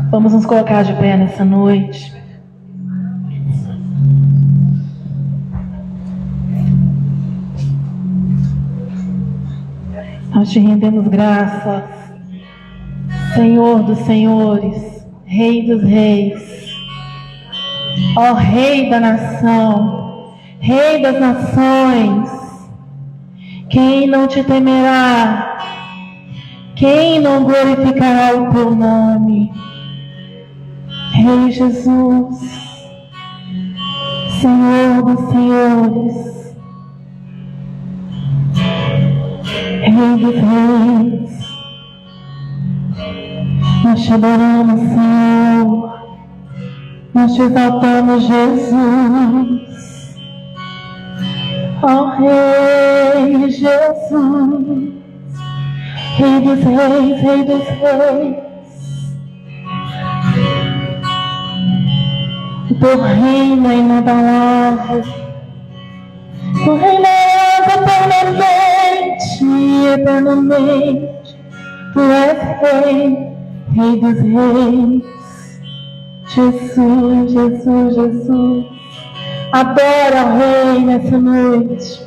Vamos nos colocar de pé nessa noite. Nós te rendemos graças, Senhor dos senhores, Rei dos reis, ó Rei da nação, Rei das nações. Quem não te temerá? Quem não glorificará o teu nome? Rei Jesus, Senhor dos senhores, Rei dos reis, nós te adoramos, Senhor, nós te exaltamos, Jesus, ó Rei Jesus, Rei dos reis, Rei dos reis. O teu reino é inabalável, tu reinas eternamente, tu és Rei, Rei dos reis. Jesus, Jesus, Jesus, adora o Rei nessa noite,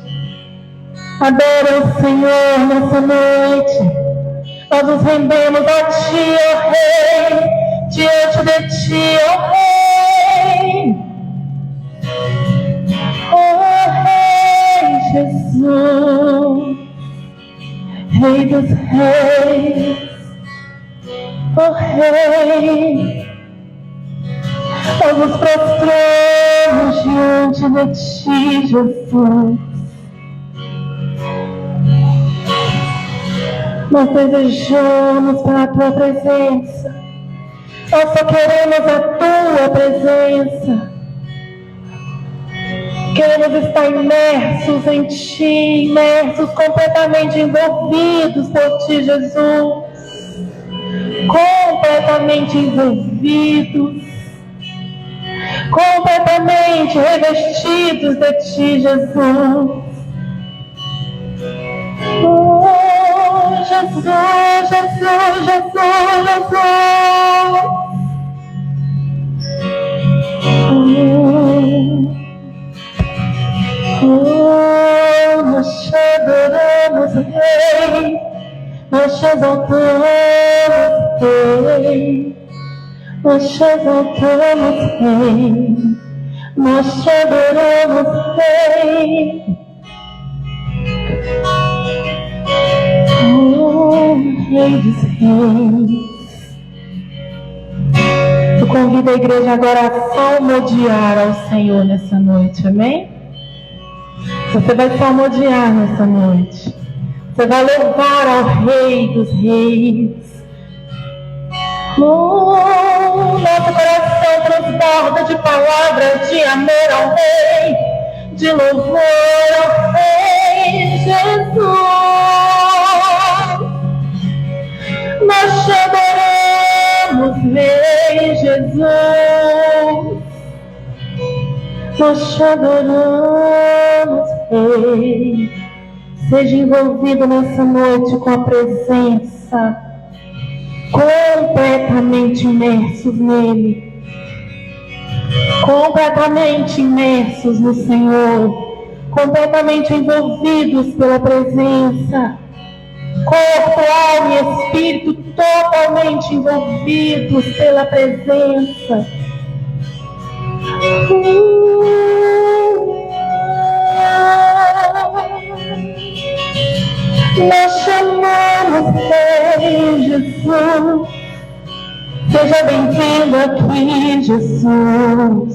adora o Senhor nessa noite. Nós nos rendemos a Ti, ó Rei, diante de Ti, ó Rei. Oh Rei Jesus, Rei dos reis, oh Rei, nós nos prostramos diante de Ti, Jesus. Nós desejamos a Tua presença, nós só queremos a Tua presença. Queremos estar imersos em Ti, imersos, completamente envolvidos por Ti, Jesus. Completamente envolvidos, completamente revestidos de Ti, Jesus. Oh, Jesus, Jesus, Jesus, Jesus. Oh, nós te adoramos, Rei, nós te exaltamos, Rei, nós te exaltamos, Rei, nós te adoramos, Rei. Oh, Rei dos reis. Eu convido a igreja agora a salmodiar ao Senhor nessa noite, amém? Você vai salmodiar nessa noite. Você vai louvar ao Rei dos reis. Oh, nosso coração transborda de palavras de amor ao Rei, de louvor ao Rei Jesus. Nós te adoramos, Rei Jesus. Nós te adoramos, Rei. Seja envolvido nessa noite com a presença, completamente imersos nele, completamente imersos no Senhor, completamente envolvidos pela presença, corpo, alma e espírito totalmente envolvidos pela presença. Nós chamamos, Rei Jesus. Seja bem-vindo aqui, Jesus.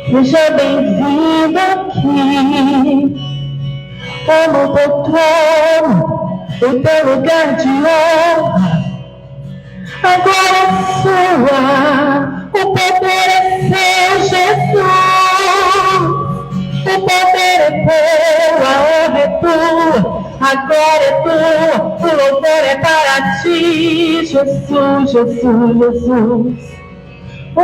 Seja bem-vindo aqui. Toma o teu trono, o teu lugar de honra. Agora é sua, o poder é seu, Jesus. O poder é teu, a honra é tua. Agora é tua, o louvor é para Ti, Jesus, Jesus, Jesus. Oh,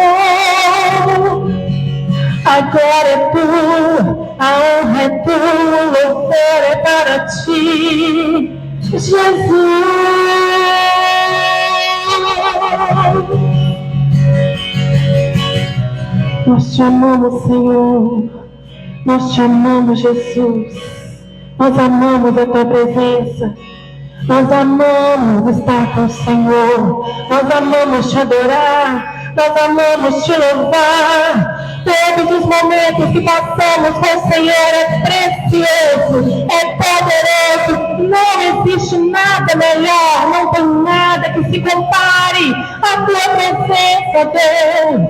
agora é tua, a honra é tua, o louvor é para Ti. Jesus. Nós te amamos, Senhor. Nós te amamos, Jesus. Nós amamos a tua presença. Nós amamos estar com o Senhor. Nós amamos te adorar. Nós amamos te louvar. Todos os momentos que passamos com o Senhor é precioso, é poderoso. Não existe nada melhor, não tem nada que se compare à tua presença, Deus.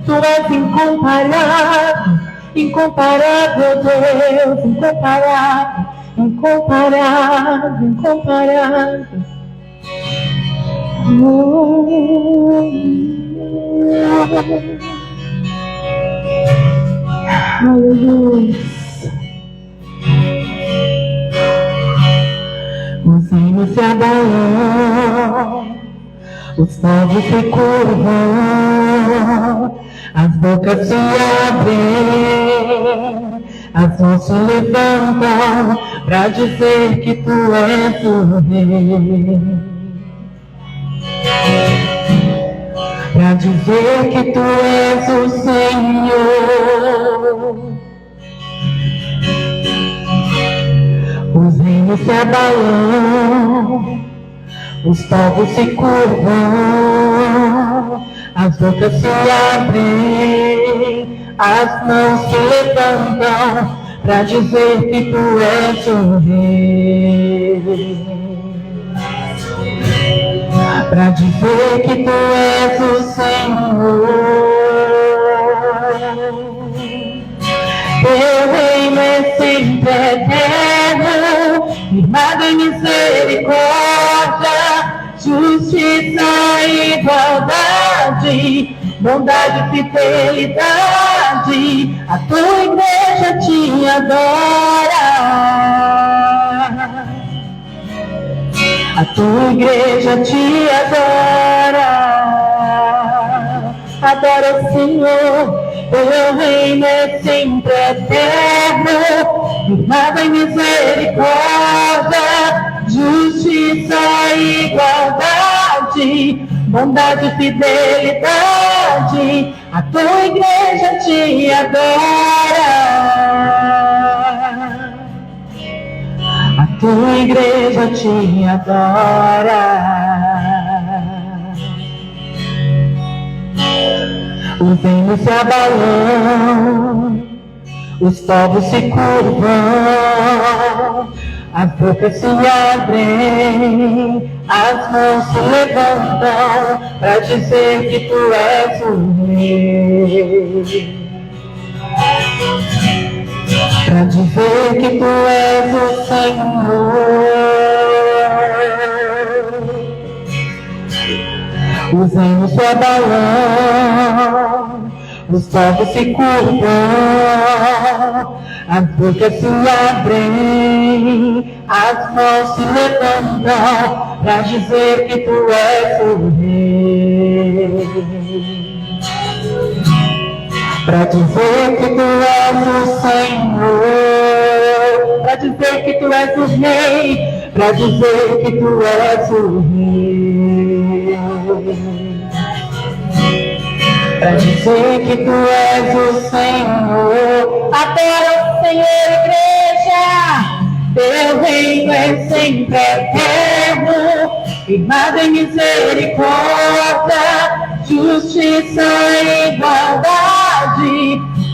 Tu és incomparável, incomparável, Deus, incomparável, incomparável, incomparável. Aleluia. Os reinos se abalam, os povos se curvam, as bocas se abrem, as mãos se levantam para dizer que tu és o rei. Para dizer que tu és o Senhor. Os reinos se abalam, os povos se curvam, as bocas se abrem, as mãos se levantam para dizer que tu és o rei. Para dizer que tu és o Senhor. Teu reino é sempre eterno, firmado em misericórdia, justiça e igualdade, bondade e fidelidade. A tua igreja te adora. A tua igreja te adora. Adora o Senhor. Teu reino é sempre eterno, firmado em misericórdia, justiça e igualdade, bondade e fidelidade. A tua igreja te adora. A tua igreja te adora. Os reinos se abalam, os povos se curvam, as bocas se abrem, as mãos se levantam para dizer que tu és o rei. Para dizer que tu és o Senhor. Os reinos se abalam, os povos se curvam, as bocas se abrem, as mãos se levantam para dizer que tu és o rei. Para dizer que tu és o Senhor, para dizer que tu és o rei, para dizer que tu és o rei. Para dizer que tu és o Senhor. Adora o Senhor, igreja. Teu reino é sempre eterno, firmado em misericórdia, justiça e igualdade,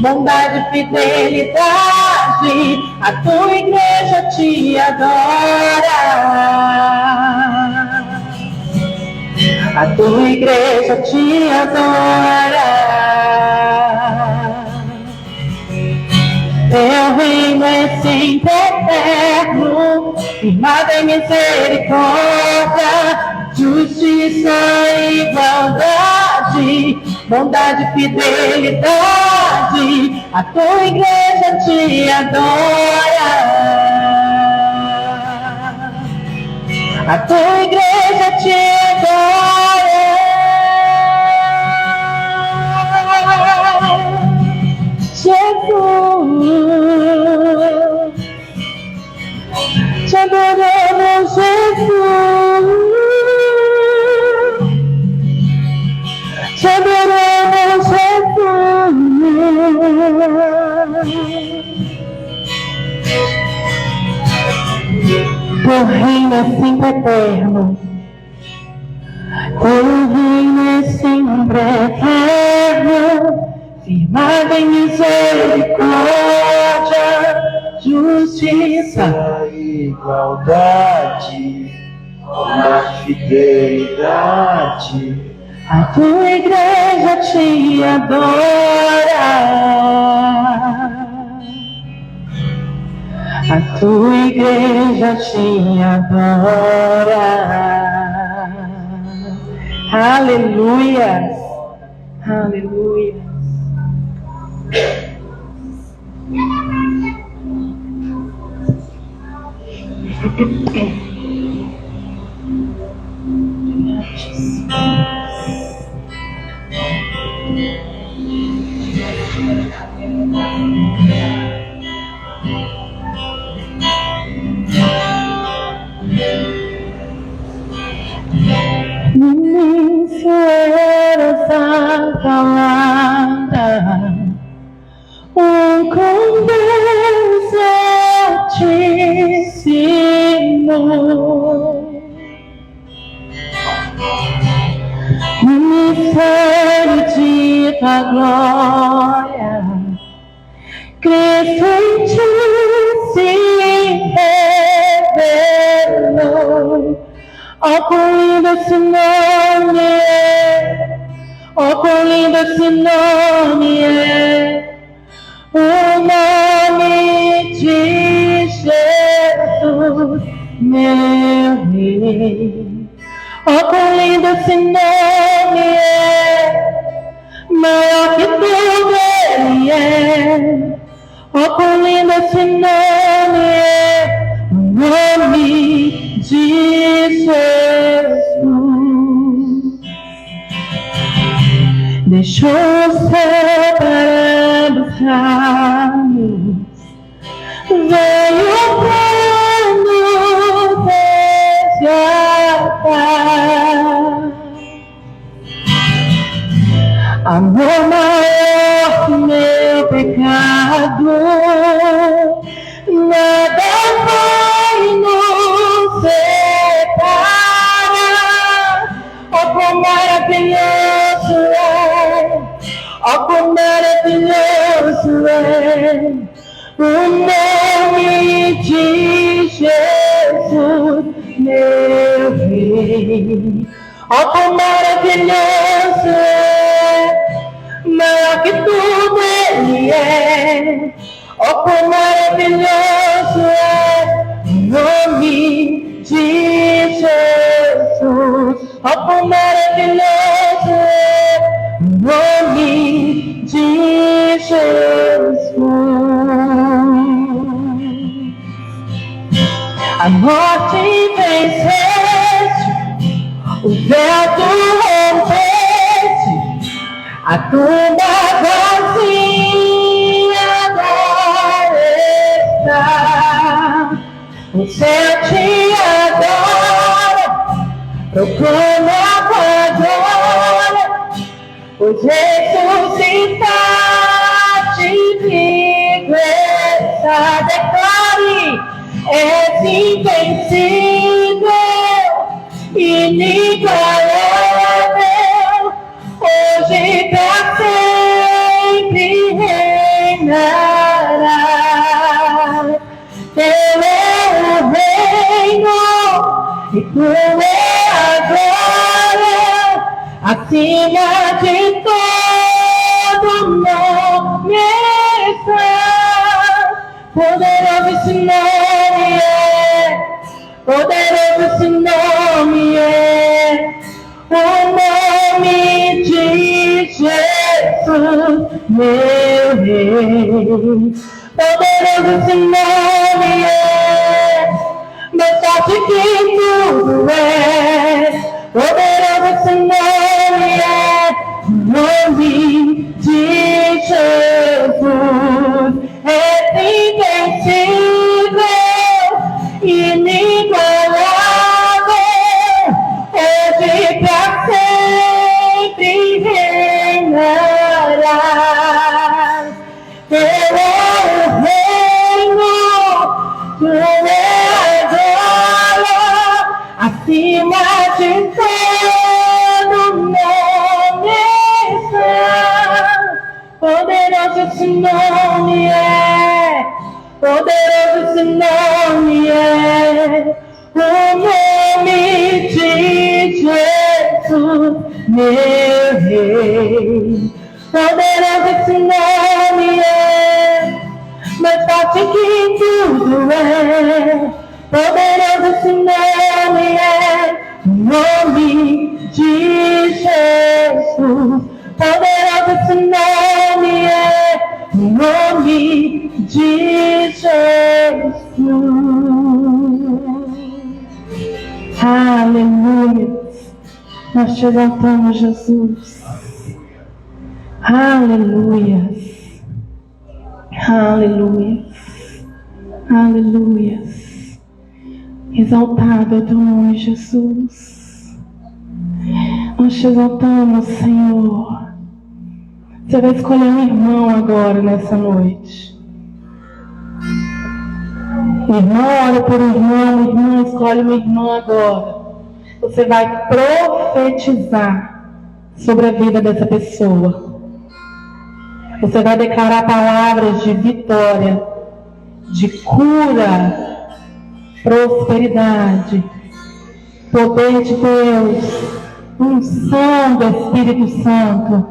bondade e fidelidade. A tua igreja te adora. A tua igreja te adora. Teu reino é sempre eterno, firmado em misericórdia, justiça e igualdade, bondade e fidelidade. A tua igreja te adora. A tua igreja te adora. Jesus, te adoramos, Jesus. Teu reino é sempre eterno. Teu reino é sempre eterno. Firmado em misericórdia, justiça e igualdade, na fidelidade. A tua igreja te adora. A tua igreja te adora. Aleluia. Aleluia. No início era essa palavra, com Deus Altíssimo. No mistério de tua glória, Cristo em ti se revelou. Oh, quão lindo esse nome é! Oh, quão lindo esse nome é! O nome de Jesus, meu Rei. Oh, quão lindo esse nome é! Maior que tudo ele é! Oh, quão lindo esse nome é! O nome de Jesus. Deixou o céu para buscar-nos, veio para nos resgatar. Amor maior que meu pecado, nada vai nos separar. Oh, quão maravilhoso é! Oh, quão maravilhoso é o nome de Jesus, meu Rei. Oh, quão maravilhoso é! Maior que tudo ele é. Oh, quão maravilhoso é o nome de Jesus. Oh, quão maravilhoso é o nome de Jesus. A morte venceste, o véu tu rompeste, a tumba vazia agora está. O céu te adora, proclama a tua glória, pois ressuscitaste vivo está. Declare, és invencível, inigualável, hoje pra sempre reinará. Teu é o reino e tu é a glória, acima de todo nome está. Poderoso esse nome é, poderoso esse nome é, o nome de Jesus, meu Rei. Poderoso esse nome é, mais forte que tudo é. Poderoso esse nome é, o nome de Jesus. É invencível, inigualável, hoje pra sempre reinará. Teu é o reino, tu é a glória, esse nome é, poderoso esse nome é, o nome de Jesus, meu Rei. Poderoso esse nome é, mais forte que tudo é. Poderoso esse nome é, o nome de Jesus. Poderoso esse nome é, o nome de Jesus. Aleluia. Nós te exaltamos, Jesus. Aleluia. Aleluia. Aleluia. Exaltado é o teu nome, Jesus. Nós te exaltamos, Senhor. Você vai escolher um irmão agora, nessa noite. Irmão, olha por irmão escolhe um irmão agora. Você vai profetizar sobre a vida dessa pessoa. Você vai declarar palavras de vitória, de cura, prosperidade, poder de Deus, unção do Espírito Santo.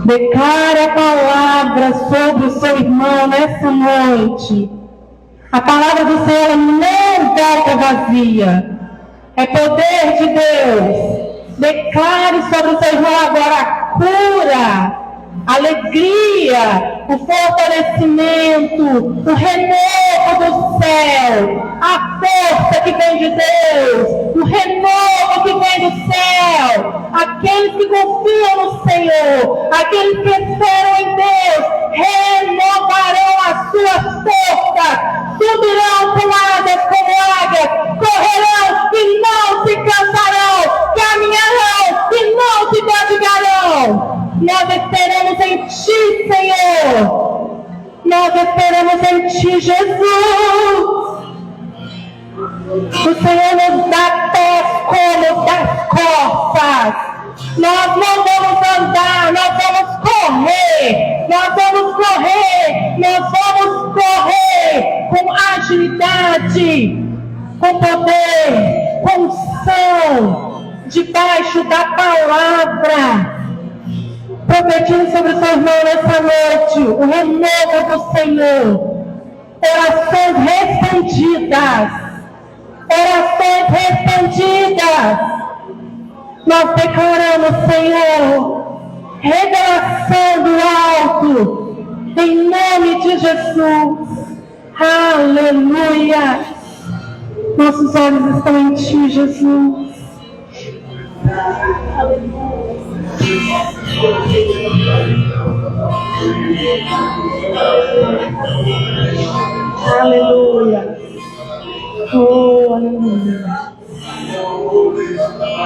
Declare a palavra sobre o seu irmão nessa noite. A palavra do Senhor não volta vazia. É poder de Deus. Declare sobre o seu irmão agora a cura, a alegria, o fortalecimento, o renovo do céu, a força que vem de Deus, o renovo que vem do céu. Aqueles que confiam no Senhor, aqueles que esperam em Deus, renovarão as suas forças, subirão com asas como águias, correrão e não se cansarão, caminharão e não se fatigarão. Nós esperamos em Ti, Senhor. Nós esperamos em Ti, Jesus. O Senhor nos dá pés como das costas. Nós não vamos andar, nós vamos correr. Nós vamos correr. Nós vamos correr com agilidade, com poder, com unção, debaixo da palavra. Profetize sobre o seu irmão nessa noite o renovo do Senhor. Orações respondidas. Orações respondidas. Nós declaramos, Senhor, revelação do alto, em nome de Jesus. Aleluia. Nossos olhos estão em Ti, Jesus. Aleluia. Aleluia. Oh, aleluia.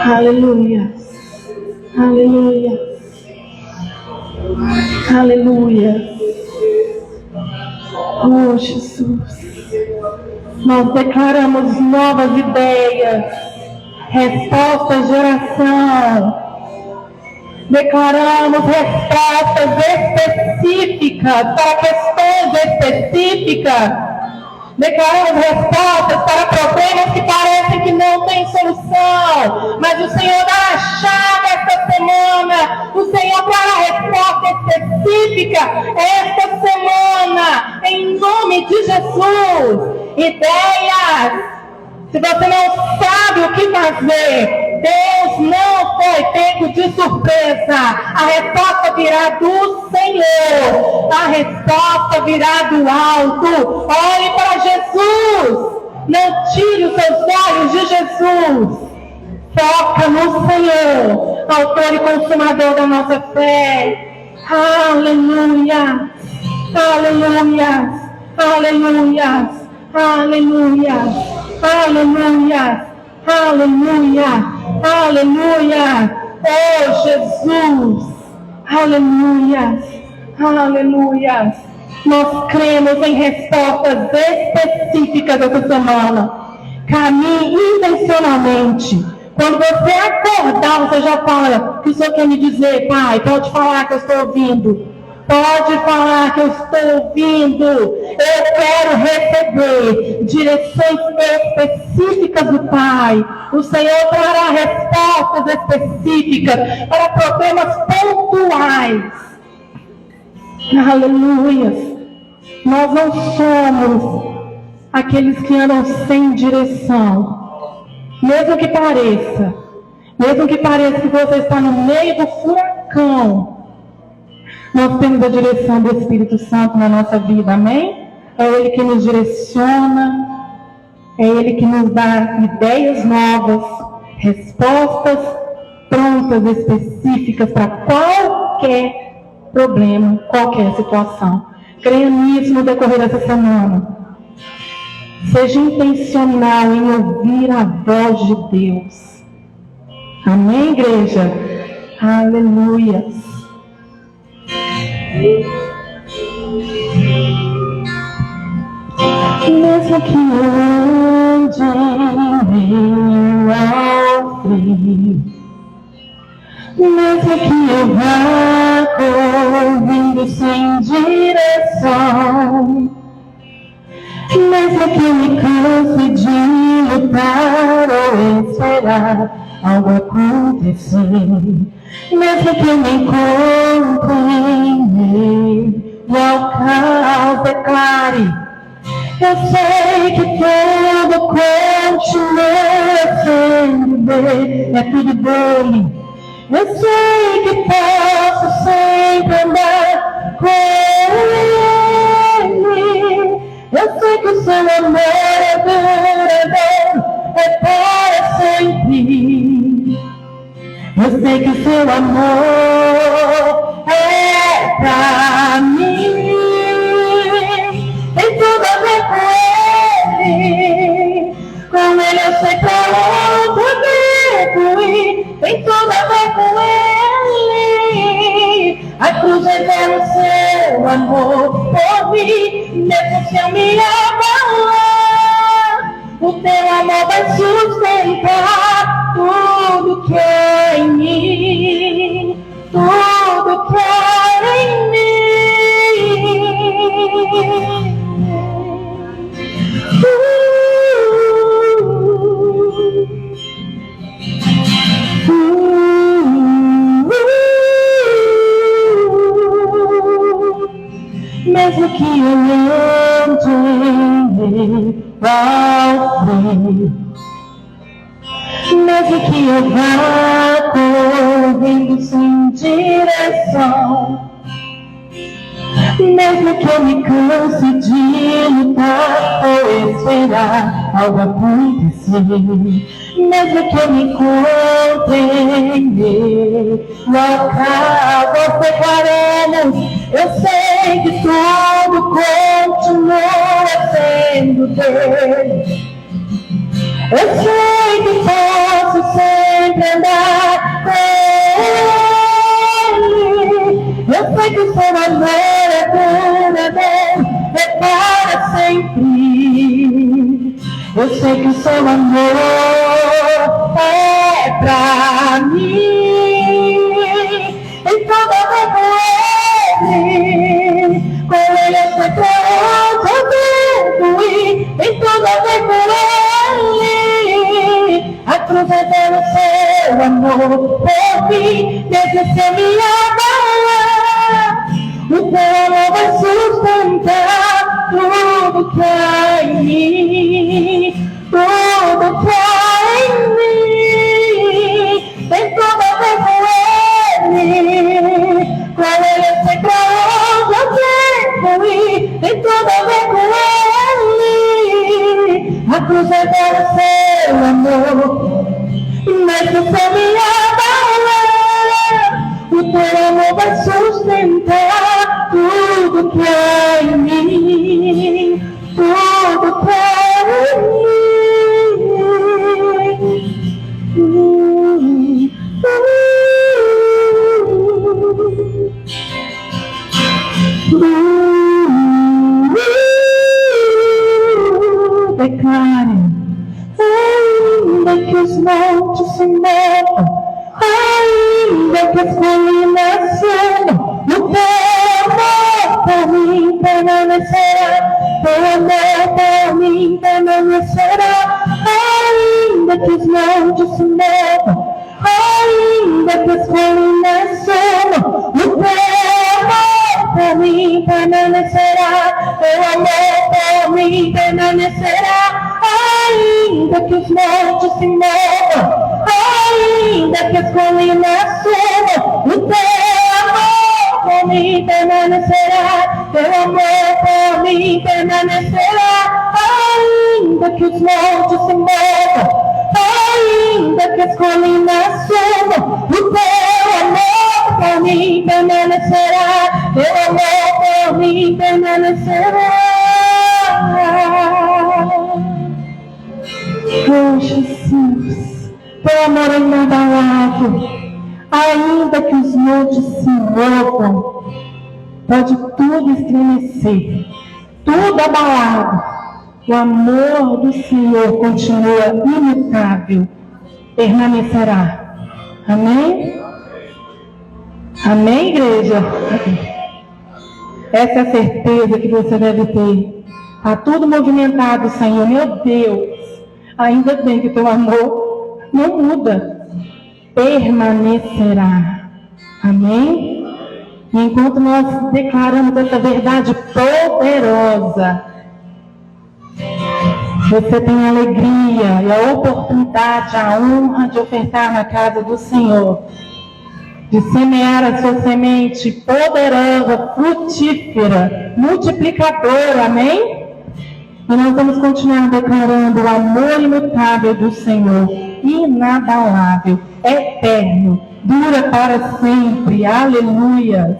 Aleluia. Aleluia. Aleluia. Oh, Jesus. Nós declaramos novas ideias, respostas de oração. Declaramos respostas específicas para questões específicas. Declaramos respostas para problemas que parecem que não têm solução. Mas o Senhor dá a chave esta semana. O Senhor dará a resposta específica esta semana. Em nome de Jesus. Ideias. Se você não sabe o que fazer, Deus não foi pego de surpresa. A resposta virá do Senhor. A resposta virá do alto. Olhe para Jesus. Não tire os seus olhos de Jesus. Foca no Senhor, autor e consumador da nossa fé. Aleluia. Aleluia. Aleluia. Aleluia. Aleluia, aleluia, aleluia, oh Jesus, aleluia, aleluia. Nós cremos em respostas específicas essa semana. Caminhe intencionalmente. Quando você acordar, você já fala: o que o Senhor quer me dizer, Pai? Pode falar que eu estou ouvindo. Pode falar que eu estou ouvindo. Eu quero receber direções específicas do Pai. O Senhor trará respostas específicas para problemas pontuais. Aleluia. Nós não somos aqueles que andam sem direção. Mesmo que pareça que você está no meio do furacão, nós temos a direção do Espírito Santo na nossa vida, amém? É Ele que nos direciona, é Ele que nos dá ideias novas, respostas prontas, específicas para qualquer problema, qualquer situação. Creia nisso no decorrer dessa semana. Seja intencional em ouvir a voz de Deus. Amém, igreja? Aleluia. Mesmo que eu ande em meio ao frio, mesmo que eu vá correndo sem direção, mesmo que eu me canse de lutar ou esperar algo acontecer, mesmo que eu me encontre em meio ao caos, declare: eu sei que tudo continua sendo dele, é tudo dele. Eu sei que posso sempre andar com ele. Eu sei que o seu amor é duradouro, é para sempre. Eu sei que o seu amor é pra mim. Tem tudo a ver com ele. Com ele eu sei pra onde eu devo ir. Tem tudo a ver com ele. A cruz revela o seu amor por mim. Mesmo se eu me abalar, o teu amor vai sustentar tudo que é em mim. Tudo que é em mim. Mesmo que eu ande ao frio, mesmo que eu vá correndo sem direção, mesmo que eu me canse de lutar ou esperar algo acontecer, mesmo que eu me encontre em local, nós declaramos: eu sei que tudo continua sendo dele. Eu sei que posso sempre andar com ele. Eu sei que o seu amor é duradouro, é para sempre. Eu sei que o seu amor é pra mim. Então eu vou com ele. Com ele eu sei pra onde eu devo ir. Então eu vou com ele. A cruz revela o seu amor por mim. Mesmo se eu me abalar, o teu amor vai sustentar tudo que há em mim. Tudo que há em mim. Tem tudo a ver com ele. Com ele eu sei pra onde eu devo ir. Tem tudo a ver com ele. A cruz revela o seu amor. Mesmo se eu me abalar, o teu amor vai sustentar tudo que há em mim. Tudo que há em mim. Declare: ainda que os montes se movam, ainda que as colinas sumam, o teu permanecerá, teu amor por mim permanecerá, ainda que os montes se movam, ainda que as colinas sumam, o teu amor por mim permanecerá, teu amor por mim permanecerá, ainda que os montes se movam, ainda que as colinas sumam, o teu amor por mim permanecerá, teu amor por mim permanecerá, ainda que os montes se movam, ainda que as colinas sumam, o teu amor por mim permanecerá, teu amor por mim permanecerá. Oh, Jesus, teu amor é inabalável, ainda que os montes se movam, pode tudo estremecer, tudo abalado, o amor do Senhor continua imutável, permanecerá. Amém? Amém, igreja? Essa é a certeza que você deve ter. Está tudo movimentado, Senhor. Meu Deus, ainda bem que teu amor não muda, permanecerá. Amém? E enquanto nós declaramos essa verdade poderosa, você tem a alegria e a oportunidade, a honra de ofertar na casa do Senhor, de semear a sua semente poderosa, frutífera, multiplicadora, amém? E nós vamos continuar declarando o amor imutável do Senhor, inabalável, eterno, dura para sempre, aleluias.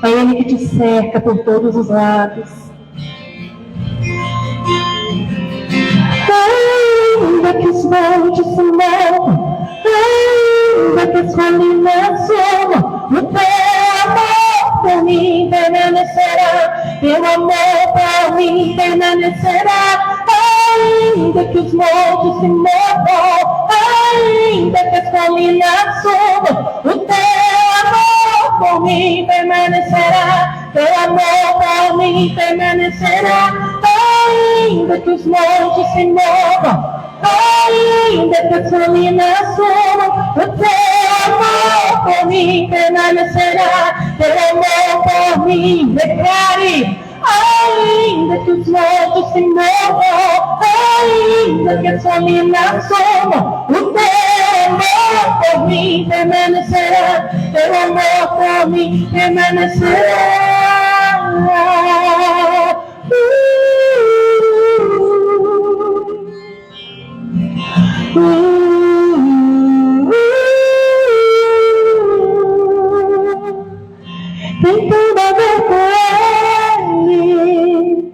É Ele que te cerca por todos os lados. Ainda que os montes se movam, ainda que as colinas sumam, o teu amor por mim permanecerá, teu amor por mim permanecerá, ainda que os montes se movam, ainda que as colinas sumam, o teu amor por mim permanecerá, teu amor por mim permanecerá, ainda que os montes se movam, ainda que as colinas sumam, o teu amor por mim permanecerá, teu amor por mim, declare, ainda que os montes se movam, ainda que as colinas sumam, o teu amor por mim permanecerá, teu amor por mim permanecerá. Tem tudo a ver com Ele,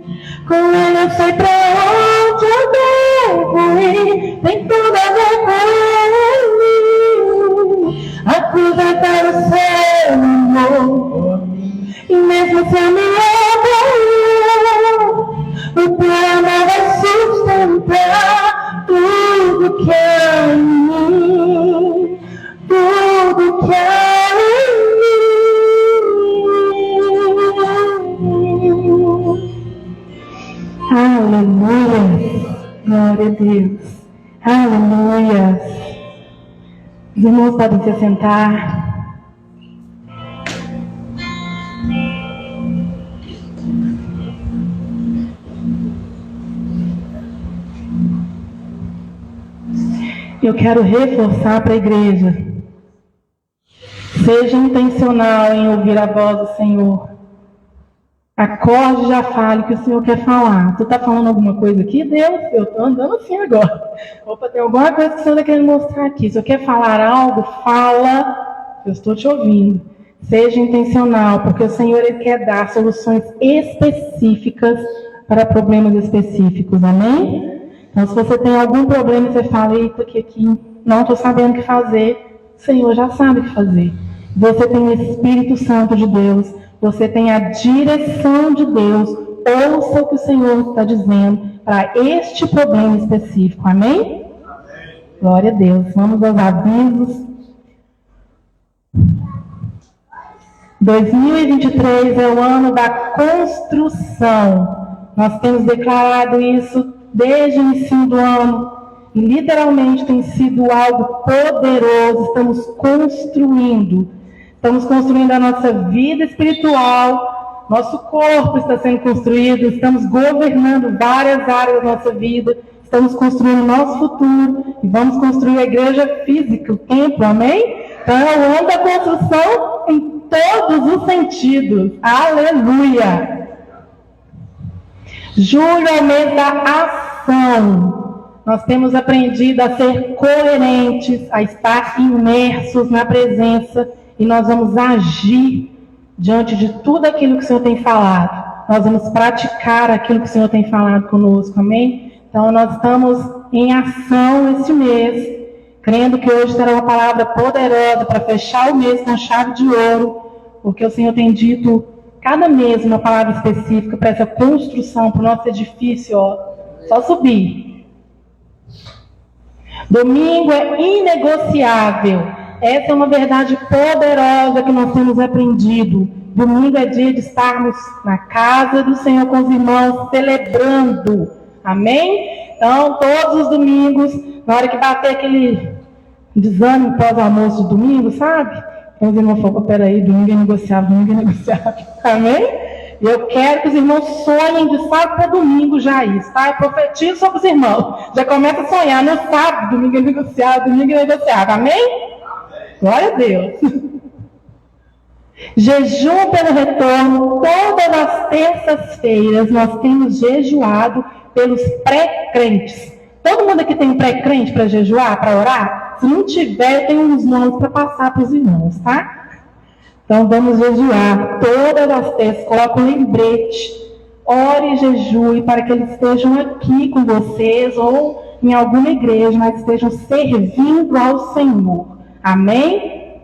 eu sei pra onde eu devo ir. Tem tudo a ver com Ele, a cruz vai para o seu amor, e mesmo se eu me abro, o teu amor vai sustentar tudo que há em mim, tudo que há em mim. Aleluia, glória a Deus, aleluia. Os irmãos podem se assentar. Eu quero reforçar para a igreja. Seja intencional em ouvir a voz do Senhor. Acorde e já fale o que o Senhor quer falar. Tu está falando alguma coisa aqui, Deus? Eu estou andando assim agora. Opa, tem alguma coisa que o Senhor está querendo mostrar aqui. Se o Senhor quer falar algo, fala. Eu estou te ouvindo. Seja intencional, porque o Senhor Ele quer dar soluções específicas para problemas específicos. Amém? Então, se você tem algum problema e você fala, eita, que aqui não estou sabendo o que fazer, o Senhor já sabe o que fazer. Você tem o Espírito Santo de Deus, você tem a direção de Deus, ouça o que o Senhor está dizendo para este problema específico. Amém? Amém. Glória a Deus. Vamos aos avisos. 2023 é o ano da construção. Nós temos declarado isso desde o início do ano. E literalmente tem sido algo poderoso. Estamos construindo a nossa vida espiritual, nosso corpo está sendo construído, estamos governando várias áreas da nossa vida, estamos construindo o nosso futuro e vamos construir a igreja física, o templo, amém? Então é o ano da construção em todos os sentidos, aleluia! Julho é o mês da ação. Nós temos aprendido a ser coerentes, a estar imersos na presença, e nós vamos agir diante de tudo aquilo que o Senhor tem falado. Nós vamos praticar aquilo que o Senhor tem falado conosco, amém? Então nós estamos em ação esse mês, crendo que hoje terá uma palavra poderosa para fechar o mês com chave de ouro, porque o Senhor tem dito cada mês uma palavra específica para essa construção, para o nosso edifício, ó, só subir. Domingo é inegociável. Essa é uma verdade poderosa que nós temos aprendido. Domingo é dia de estarmos na casa do Senhor com os irmãos, celebrando. Amém? Então, todos os domingos, na hora que bater aquele desânimo pós-almoço de domingo, sabe? Então, os irmãos falam, peraí, domingo é negociável. Amém? E eu quero que os irmãos sonhem de sábado para domingo já isso, tá? Eu profetizo sobre os irmãos. Já começa a sonhar no sábado, domingo é negociável, amém? Glória a Deus. Jejum pelo retorno. Todas as terças-feiras nós temos jejuado pelos pré-crentes. Todo mundo aqui tem um pré-crente para jejuar, para orar? Se não tiver, tem uns nomes para passar para os irmãos, tá? Então vamos jejuar todas as terças. Coloca um lembrete. Ore e jejue para que eles estejam aqui com vocês ou em alguma igreja, mas estejam servindo ao Senhor. Amém?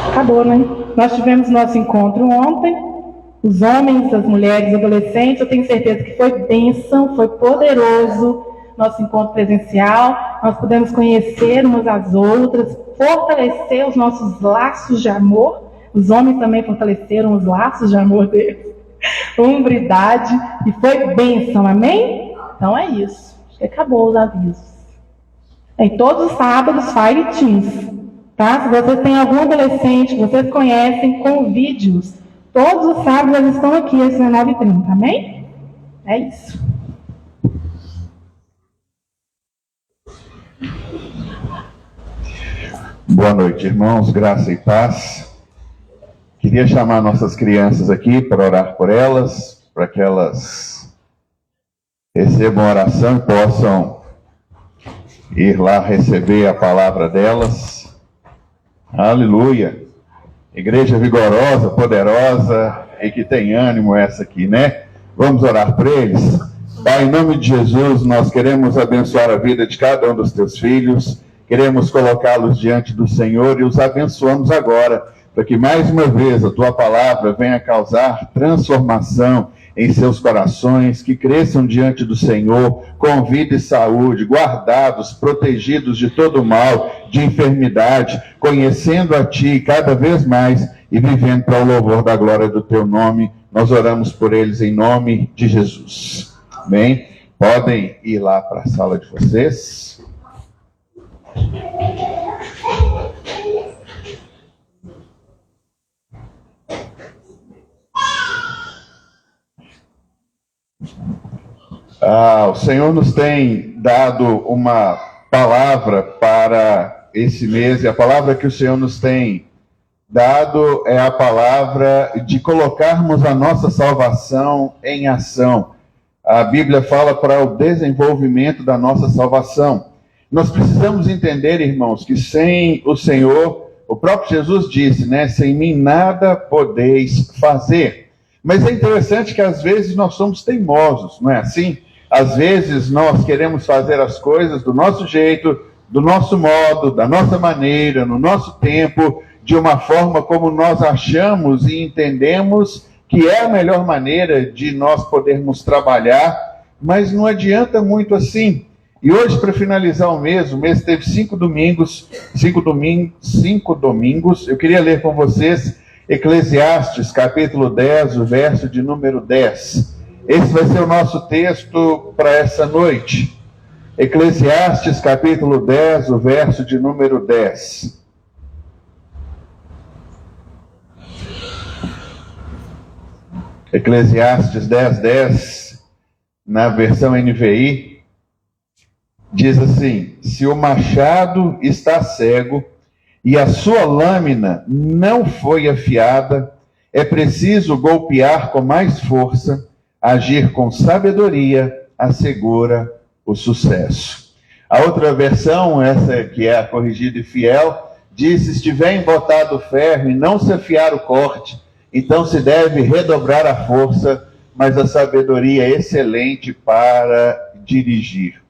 Acabou, né? Nós tivemos nosso encontro ontem. Os homens, as mulheres, os adolescentes. Eu tenho certeza que foi bênção, foi poderoso. Nosso encontro presencial. Nós pudemos conhecer umas às outras, fortalecer os nossos laços de amor. Os homens também fortaleceram os laços de amor deles. Hombridade. E foi bênção, amém? Então é isso. Acho que acabou os avisos. Em todos os sábados, Fire Teams. Tá? Se vocês têm algum adolescente que vocês conhecem, convide-os. Todos os sábados eles estão aqui às 19h30, amém? É isso. Boa noite, irmãos, graça e paz. Queria chamar nossas crianças aqui para orar por elas, para que elas recebam oração e possam ir lá receber a palavra delas. Aleluia! Igreja vigorosa, poderosa e que tem ânimo essa aqui, né? Vamos orar por eles? Pai, em nome de Jesus, nós queremos abençoar a vida de cada um dos teus filhos. Queremos colocá-los diante do Senhor e os abençoamos agora, para que mais uma vez a tua palavra venha causar transformação em seus corações, que cresçam diante do Senhor, com vida e saúde, guardados, protegidos de todo mal, de enfermidade, conhecendo a Ti cada vez mais e vivendo para o louvor da glória do Teu nome. Nós oramos por eles em nome de Jesus. Amém? Podem ir lá para a sala de vocês. O Senhor nos tem dado uma palavra para esse mês, e a palavra que o Senhor nos tem dado é a palavra de colocarmos a nossa salvação em ação. A Bíblia fala para o desenvolvimento da nossa salvação. Nós precisamos entender, irmãos, que sem o Senhor, o próprio Jesus disse, né? Sem mim nada podeis fazer. Mas é interessante que às vezes nós somos teimosos, não é assim? Às vezes nós queremos fazer as coisas do nosso jeito, do nosso modo, da nossa maneira, no nosso tempo, de uma forma como nós achamos e entendemos que é a melhor maneira de nós podermos trabalhar, mas não adianta muito assim. E hoje, para finalizar o mês teve 5 domingos, eu queria ler com vocês Eclesiastes, capítulo 10, o verso de número 10. Esse vai ser o nosso texto para essa noite. Eclesiastes, capítulo 10, o verso de número 10. Eclesiastes 10, 10, na versão NVI, diz assim: se o machado está cego e a sua lâmina não foi afiada, é preciso golpear com mais força, agir com sabedoria, assegura o sucesso. A outra versão, essa que é a corrigida e fiel, diz: se estiver embotado o ferro e não se afiar o corte, então se deve redobrar a força, mas a sabedoria é excelente para dirigir.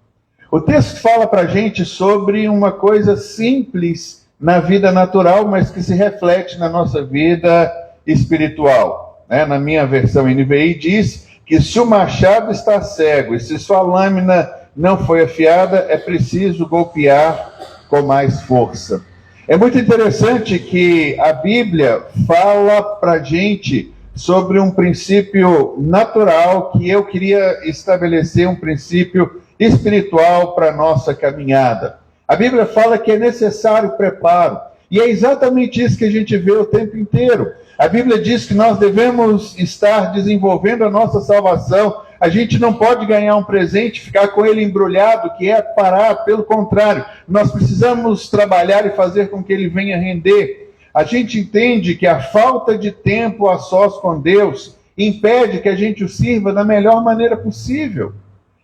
O texto fala para a gente sobre uma coisa simples na vida natural, mas que se reflete na nossa vida espiritual. Na minha versão NVI diz que se o machado está cego e se sua lâmina não foi afiada, é preciso golpear com mais força. É muito interessante que a Bíblia fala para a gente sobre um princípio natural que eu queria estabelecer, um princípio espiritual para a nossa caminhada. A Bíblia fala que é necessário preparo, e é exatamente isso que a gente vê o tempo inteiro. A Bíblia diz que nós devemos estar desenvolvendo a nossa salvação. A gente não pode ganhar um presente, ficar com ele embrulhado, que é parar. Pelo contrário, nós precisamos trabalhar e fazer com que ele venha render. A gente entende que a falta de tempo a sós com Deus impede que a gente o sirva da melhor maneira possível.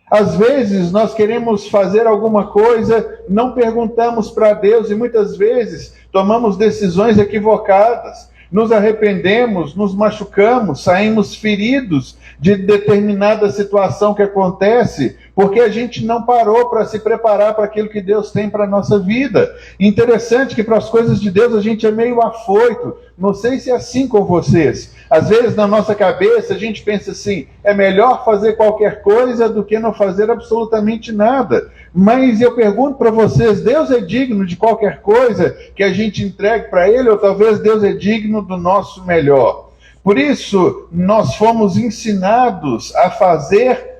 Às vezes nós queremos fazer alguma coisa, não perguntamos para Deus e muitas vezes tomamos decisões equivocadas. Nos arrependemos, nos machucamos, saímos feridos de determinada situação que acontece, porque a gente não parou para se preparar para aquilo que Deus tem para a nossa vida. Interessante que para as coisas de Deus a gente é meio afoito. Não sei se é assim com vocês. Às vezes na nossa cabeça a gente pensa assim: é melhor fazer qualquer coisa do que não fazer absolutamente nada. Mas eu pergunto para vocês, Deus é digno de qualquer coisa que a gente entregue para Ele, ou talvez Deus é digno do nosso melhor? Por isso, nós fomos ensinados a fazer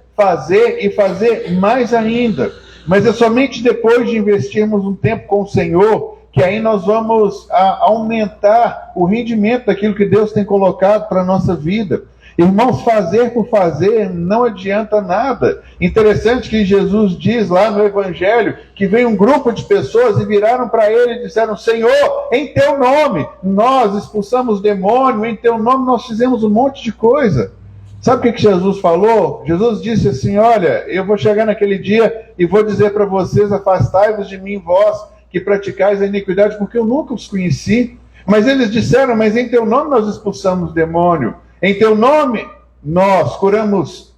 e fazer mais ainda. Mas é somente depois de investirmos um tempo com o Senhor que aí nós vamos aumentar o rendimento daquilo que Deus tem colocado para a nossa vida. Irmãos, fazer por fazer não adianta nada. Interessante que Jesus diz lá no Evangelho que veio um grupo de pessoas e viraram para ele e disseram: Senhor, em teu nome nós expulsamos demônio, em teu nome nós fizemos um monte de coisa. Sabe o que Jesus falou? Jesus disse assim: olha, eu vou chegar naquele dia e vou dizer para vocês: afastai-vos de mim, vós que praticais a iniquidade, porque eu nunca os conheci. Mas eles disseram: mas em teu nome nós expulsamos demônio, em teu nome nós curamos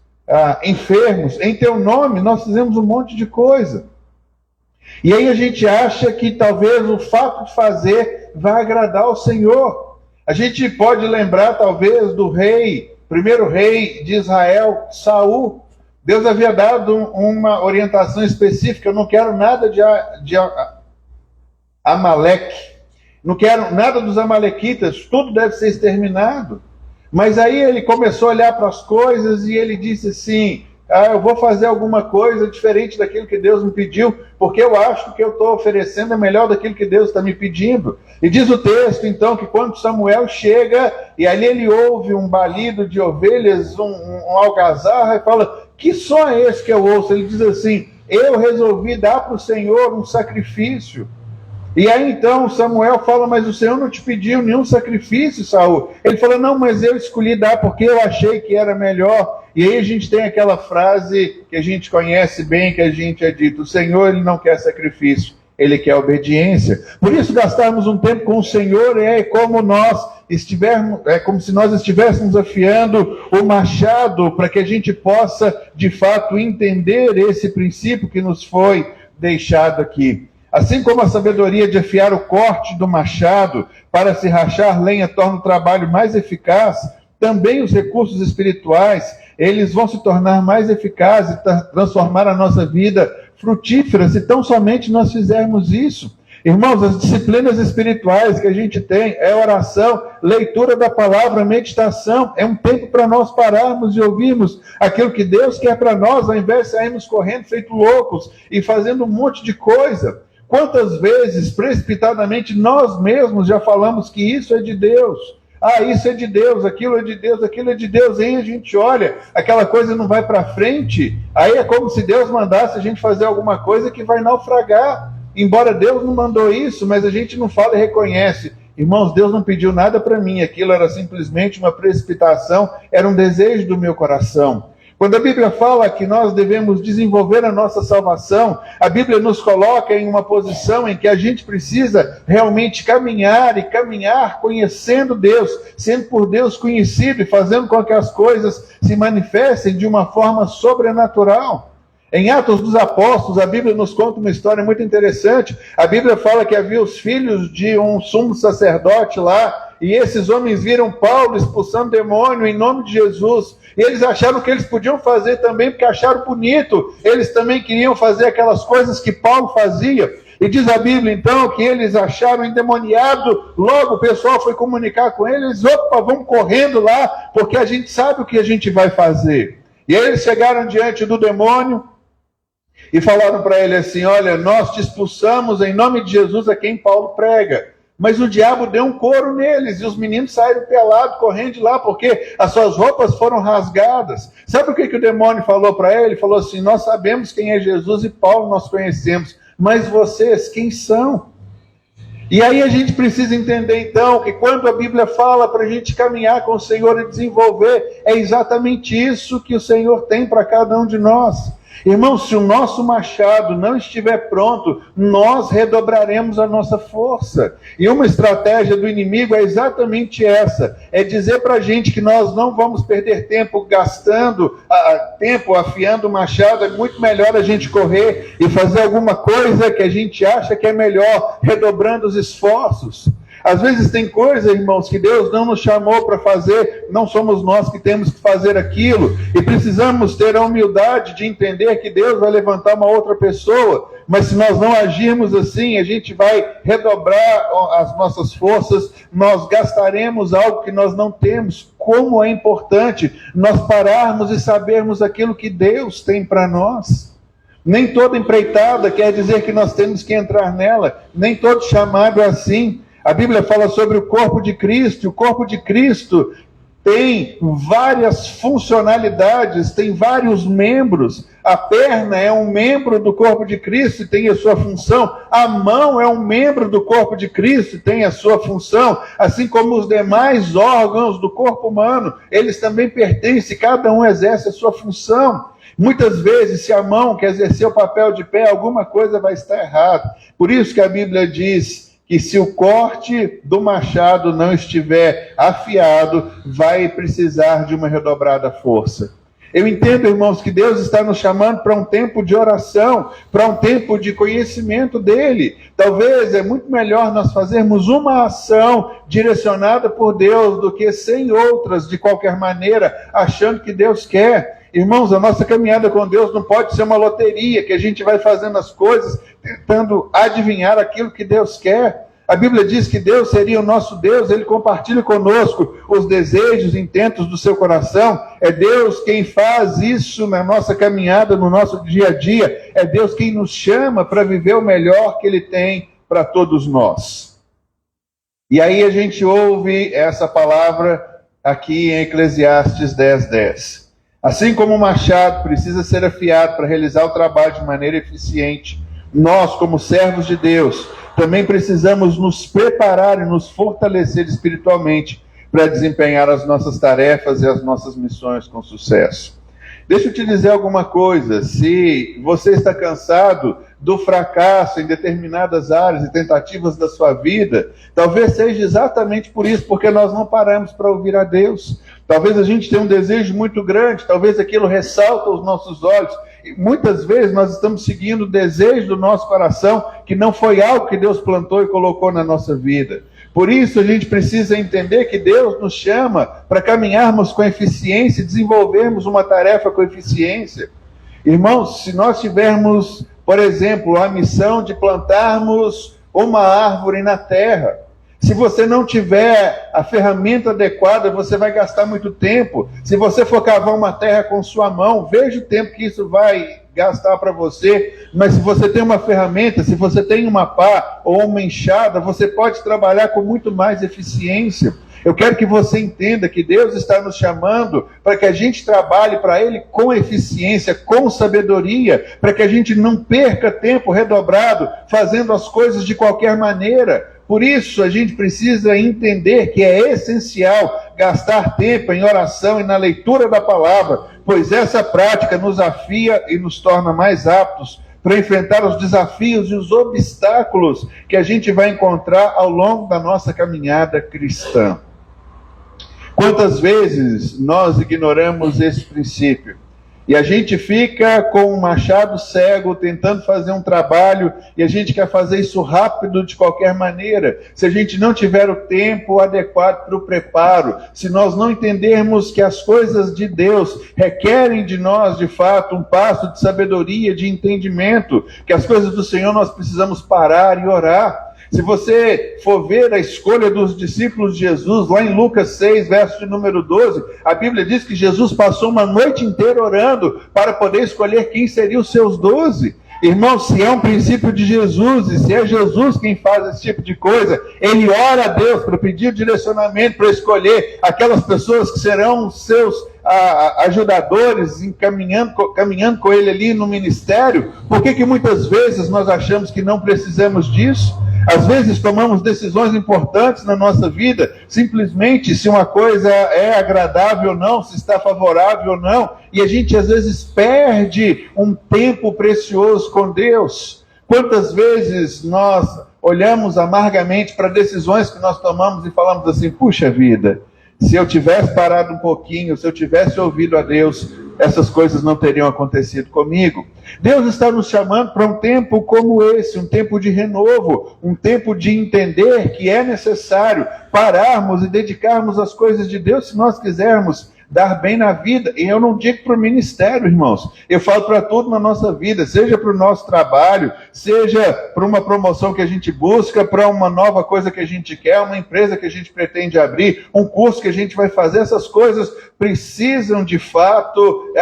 enfermos, em teu nome nós fizemos um monte de coisa. E aí a gente acha que talvez o fato de fazer vai agradar ao Senhor. A gente pode lembrar talvez do primeiro rei de Israel, Saul. Deus havia dado uma orientação específica: eu não quero nada de Amaleque, não quero nada dos amalequitas, tudo deve ser exterminado. Mas aí ele começou a olhar para as coisas e ele disse assim: eu vou fazer alguma coisa diferente daquilo que Deus me pediu, porque eu acho que o que eu estou oferecendo é melhor daquilo que Deus está me pedindo. E diz o texto, então, que quando Samuel chega, e ali ele ouve um balido de ovelhas, um algazarra, e fala: que som é esse que eu ouço? Ele diz assim: eu resolvi dar para o Senhor um sacrifício. E aí então Samuel fala: mas o Senhor não te pediu nenhum sacrifício, Saul. Ele fala: não, mas eu escolhi dar porque eu achei que era melhor. E aí a gente tem aquela frase que a gente conhece bem, que a gente é dito: o Senhor, Ele não quer sacrifício, Ele quer obediência. Por isso gastarmos um tempo com o Senhor é como se nós estivéssemos afiando o machado, para que a gente possa de fato entender esse princípio que nos foi deixado aqui. Assim como a sabedoria de afiar o corte do machado para se rachar lenha torna o trabalho mais eficaz, também os recursos espirituais, eles vão se tornar mais eficazes e transformar a nossa vida frutífera se tão somente nós fizermos isso. Irmãos, as disciplinas espirituais que a gente tem é oração, leitura da palavra, meditação. É um tempo para nós pararmos e ouvirmos aquilo que Deus quer para nós, ao invés de sairmos correndo feito loucos e fazendo um monte de coisa. Quantas vezes, precipitadamente, nós mesmos já falamos que isso é de Deus. Ah, isso é de Deus, aquilo é de Deus, aquilo é de Deus. Aí a gente olha, aquela coisa não vai para frente. Aí é como se Deus mandasse a gente fazer alguma coisa que vai naufragar. Embora Deus não mandou isso, mas a gente não fala e reconhece. Irmãos, Deus não pediu nada para mim, aquilo era simplesmente uma precipitação, era um desejo do meu coração. Quando a Bíblia fala que nós devemos desenvolver a nossa salvação, a Bíblia nos coloca em uma posição em que a gente precisa realmente caminhar e caminhar conhecendo Deus, sendo por Deus conhecido e fazendo com que as coisas se manifestem de uma forma sobrenatural. Em Atos dos Apóstolos, a Bíblia nos conta uma história muito interessante. A Bíblia fala que havia os filhos de um sumo sacerdote lá, e esses homens viram Paulo expulsando demônio em nome de Jesus. E eles acharam que eles podiam fazer também, porque acharam bonito. Eles também queriam fazer aquelas coisas que Paulo fazia. E diz a Bíblia, então, que eles acharam endemoniado. Logo o pessoal foi comunicar com eles. Opa, vamos correndo lá, porque a gente sabe o que a gente vai fazer. E aí eles chegaram diante do demônio e falaram para ele assim, olha, nós te expulsamos em nome de Jesus a quem Paulo prega. Mas o diabo deu um couro neles, e os meninos saíram pelados, correndo de lá, porque as suas roupas foram rasgadas. Sabe o que o demônio falou para ele? Ele falou assim, nós sabemos quem é Jesus e Paulo nós conhecemos, mas vocês, quem são? E aí a gente precisa entender então, que quando a Bíblia fala para a gente caminhar com o Senhor e desenvolver, é exatamente isso que o Senhor tem para cada um de nós. Irmãos, se o nosso machado não estiver pronto, nós redobraremos a nossa força. E uma estratégia do inimigo é exatamente essa, é dizer para a gente que nós não vamos perder tempo gastando tempo afiando o machado, é muito melhor a gente correr e fazer alguma coisa que a gente acha que é melhor, redobrando os esforços. Às vezes tem coisa, irmãos, que Deus não nos chamou para fazer, não somos nós que temos que fazer aquilo, e precisamos ter a humildade de entender que Deus vai levantar uma outra pessoa, mas se nós não agirmos assim, a gente vai redobrar as nossas forças, nós gastaremos algo que nós não temos. Como é importante nós pararmos e sabermos aquilo que Deus tem para nós. Nem toda empreitada quer dizer que nós temos que entrar nela, nem todo chamado é assim. A Bíblia fala sobre o corpo de Cristo, e o corpo de Cristo tem várias funcionalidades, tem vários membros. A perna é um membro do corpo de Cristo e tem a sua função. A mão é um membro do corpo de Cristo e tem a sua função. Assim como os demais órgãos do corpo humano, eles também pertencem, cada um exerce a sua função. Muitas vezes, se a mão quer exercer o papel de pé, alguma coisa vai estar errada. Por isso que a Bíblia diz que se o corte do machado não estiver afiado, vai precisar de uma redobrada força. Eu entendo, irmãos, que Deus está nos chamando para um tempo de oração, para um tempo de conhecimento dEle. Talvez é muito melhor nós fazermos uma ação direcionada por Deus do que 100 outras, de qualquer maneira, achando que Deus quer. Irmãos, a nossa caminhada com Deus não pode ser uma loteria, que a gente vai fazendo as coisas, tentando adivinhar aquilo que Deus quer. A Bíblia diz que Deus seria o nosso Deus, Ele compartilha conosco os desejos, intentos do seu coração. É Deus quem faz isso na nossa caminhada, no nosso dia a dia. É Deus quem nos chama para viver o melhor que Ele tem para todos nós. E aí a gente ouve essa palavra aqui em Eclesiastes 10:10. Assim como o machado precisa ser afiado para realizar o trabalho de maneira eficiente, nós, como servos de Deus, também precisamos nos preparar e nos fortalecer espiritualmente para desempenhar as nossas tarefas e as nossas missões com sucesso. Deixa eu te dizer alguma coisa, se você está cansado do fracasso em determinadas áreas e tentativas da sua vida, talvez seja exatamente por isso, porque nós não paramos para ouvir a Deus. Talvez a gente tenha um desejo muito grande, talvez aquilo ressalta os nossos olhos, e muitas vezes nós estamos seguindo o desejo do nosso coração, que não foi algo que Deus plantou e colocou na nossa vida. Por isso a gente precisa entender que Deus nos chama para caminharmos com eficiência e desenvolvermos uma tarefa com eficiência. Irmãos, se nós tivermos Por exemplo, a missão de plantarmos uma árvore na terra. Se você não tiver a ferramenta adequada, você vai gastar muito tempo. Se você for cavar uma terra com sua mão, veja o tempo que isso vai gastar para você. Mas se você tem uma ferramenta, se você tem uma pá ou uma enxada, você pode trabalhar com muito mais eficiência. Eu quero que você entenda que Deus está nos chamando para que a gente trabalhe para Ele com eficiência, com sabedoria, para que a gente não perca tempo redobrado fazendo as coisas de qualquer maneira. Por isso, a gente precisa entender que é essencial gastar tempo em oração e na leitura da palavra, pois essa prática nos afia e nos torna mais aptos para enfrentar os desafios e os obstáculos que a gente vai encontrar ao longo da nossa caminhada cristã. Quantas vezes nós ignoramos esse princípio? E a gente fica com um machado cego tentando fazer um trabalho e a gente quer fazer isso rápido de qualquer maneira. Se a gente não tiver o tempo adequado para o preparo, se nós não entendermos que as coisas de Deus requerem de nós, de fato, um passo de sabedoria, de entendimento, que as coisas do Senhor nós precisamos parar e orar. Se você for ver a escolha dos discípulos de Jesus, lá em Lucas 6, verso de número 12, a Bíblia diz que Jesus passou uma noite inteira orando para poder escolher quem seriam os seus 12. Irmão, se é um princípio de Jesus, e se é Jesus quem faz esse tipo de coisa, ele ora a Deus para pedir o direcionamento, para escolher aquelas pessoas que serão os seus ajudadores, caminhando com ele ali no ministério. Por que muitas vezes nós achamos que não precisamos disso? Às vezes tomamos decisões importantes na nossa vida, simplesmente se uma coisa é agradável ou não, se está favorável ou não, e a gente às vezes perde um tempo precioso com Deus. Quantas vezes nós olhamos amargamente para decisões que nós tomamos e falamos assim, puxa vida, se eu tivesse parado um pouquinho, se eu tivesse ouvido a Deus, essas coisas não teriam acontecido comigo. Deus está nos chamando para um tempo como esse, um tempo de renovo, um tempo de entender que é necessário pararmos e dedicarmos às coisas de Deus se nós quisermos dar bem na vida. E eu não digo para o ministério, irmãos, eu falo para tudo na nossa vida, seja para o nosso trabalho, seja para uma promoção que a gente busca, para uma nova coisa que a gente quer, uma empresa que a gente pretende abrir, um curso que a gente vai fazer. Essas coisas precisam de fato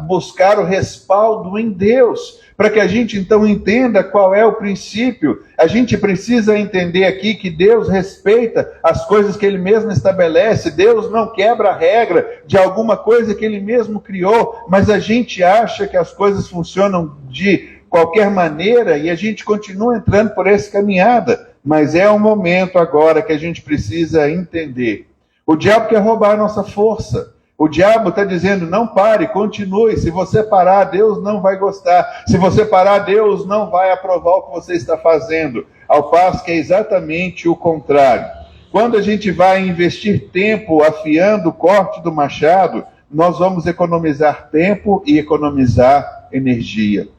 buscar o respaldo em Deus, para que a gente então entenda qual é o princípio. A gente precisa entender aqui que Deus respeita as coisas que Ele mesmo estabelece. Deus não quebra a regra de alguma coisa que Ele mesmo criou, mas a gente acha que as coisas funcionam de qualquer maneira e a gente continua entrando por essa caminhada. Mas é um momento agora que a gente precisa entender. O diabo quer roubar a nossa força. O diabo está dizendo, não pare, continue. Se você parar, Deus não vai gostar. Se você parar, Deus não vai aprovar o que você está fazendo. Ao passo que é exatamente o contrário. Quando a gente vai investir tempo afiando o corte do machado, nós vamos economizar tempo e economizar energia.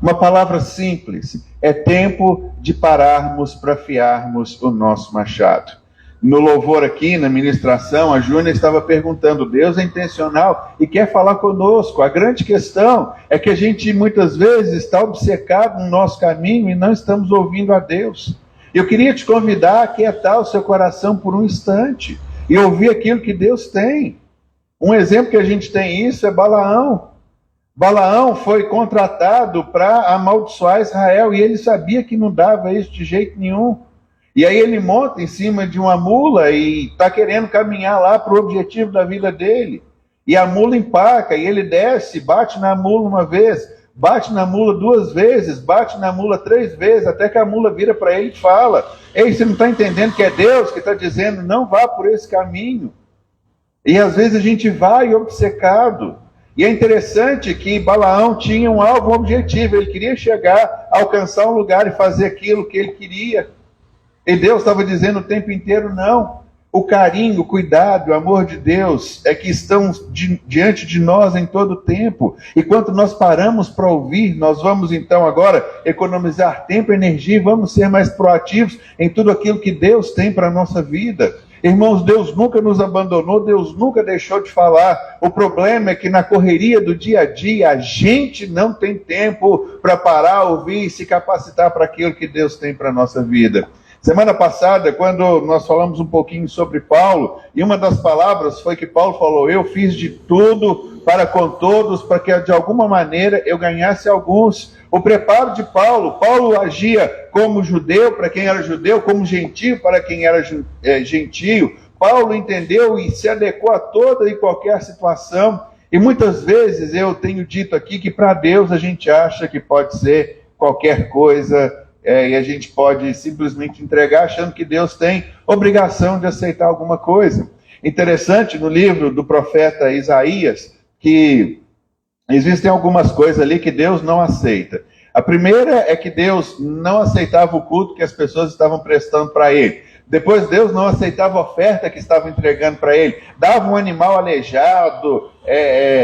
Uma palavra simples, é tempo de pararmos para afiarmos o nosso machado. No louvor aqui, na ministração, a Júnia estava perguntando, Deus é intencional e quer falar conosco. A grande questão é que a gente muitas vezes está obcecado no nosso caminho e não estamos ouvindo a Deus. Eu queria te convidar a aquietar o seu coração por um instante e ouvir aquilo que Deus tem. Um exemplo que a gente tem isso é Balaão. Balaão foi contratado para amaldiçoar Israel e ele sabia que não dava isso de jeito nenhum. E aí ele monta em cima de uma mula e está querendo caminhar lá para o objetivo da vida dele. E a mula empaca, e ele desce, bate na mula uma vez, bate na mula 2 vezes, bate na mula 3 vezes, até que a mula vira para ele e fala, ei, você não está entendendo que é Deus que está dizendo, não vá por esse caminho. E às vezes a gente vai obcecado. E é interessante que Balaão tinha um alvo, um objetivo, ele queria chegar, alcançar um lugar e fazer aquilo que ele queria. E Deus estava dizendo o tempo inteiro, não. O carinho, o cuidado, o amor de Deus é que estão diante de nós em todo o tempo. E quando nós paramos para ouvir, nós vamos então agora economizar tempo e energia e vamos ser mais proativos em tudo aquilo que Deus tem para a nossa vida. Irmãos, Deus nunca nos abandonou, Deus nunca deixou de falar. O problema é que na correria do dia a dia, a gente não tem tempo para parar, ouvir e se capacitar para aquilo que Deus tem para a nossa vida. Semana passada, quando nós falamos um pouquinho sobre Paulo, e uma das palavras foi que Paulo falou: eu fiz de tudo para com todos, para que de alguma maneira eu ganhasse alguns. O preparo de Paulo, Paulo agia como judeu para quem era judeu, como gentio para quem era gentio. Paulo entendeu e se adequou a toda e qualquer situação. E muitas vezes eu tenho dito aqui que para Deus a gente acha que pode ser qualquer coisa, e a gente pode simplesmente entregar achando que Deus tem obrigação de aceitar alguma coisa. Interessante no livro do profeta Isaías que existem algumas coisas ali que Deus não aceita. A primeira é que Deus não aceitava o culto que as pessoas estavam prestando para ele. Depois Deus não aceitava a oferta que estavam entregando para ele. Dava um animal aleijado,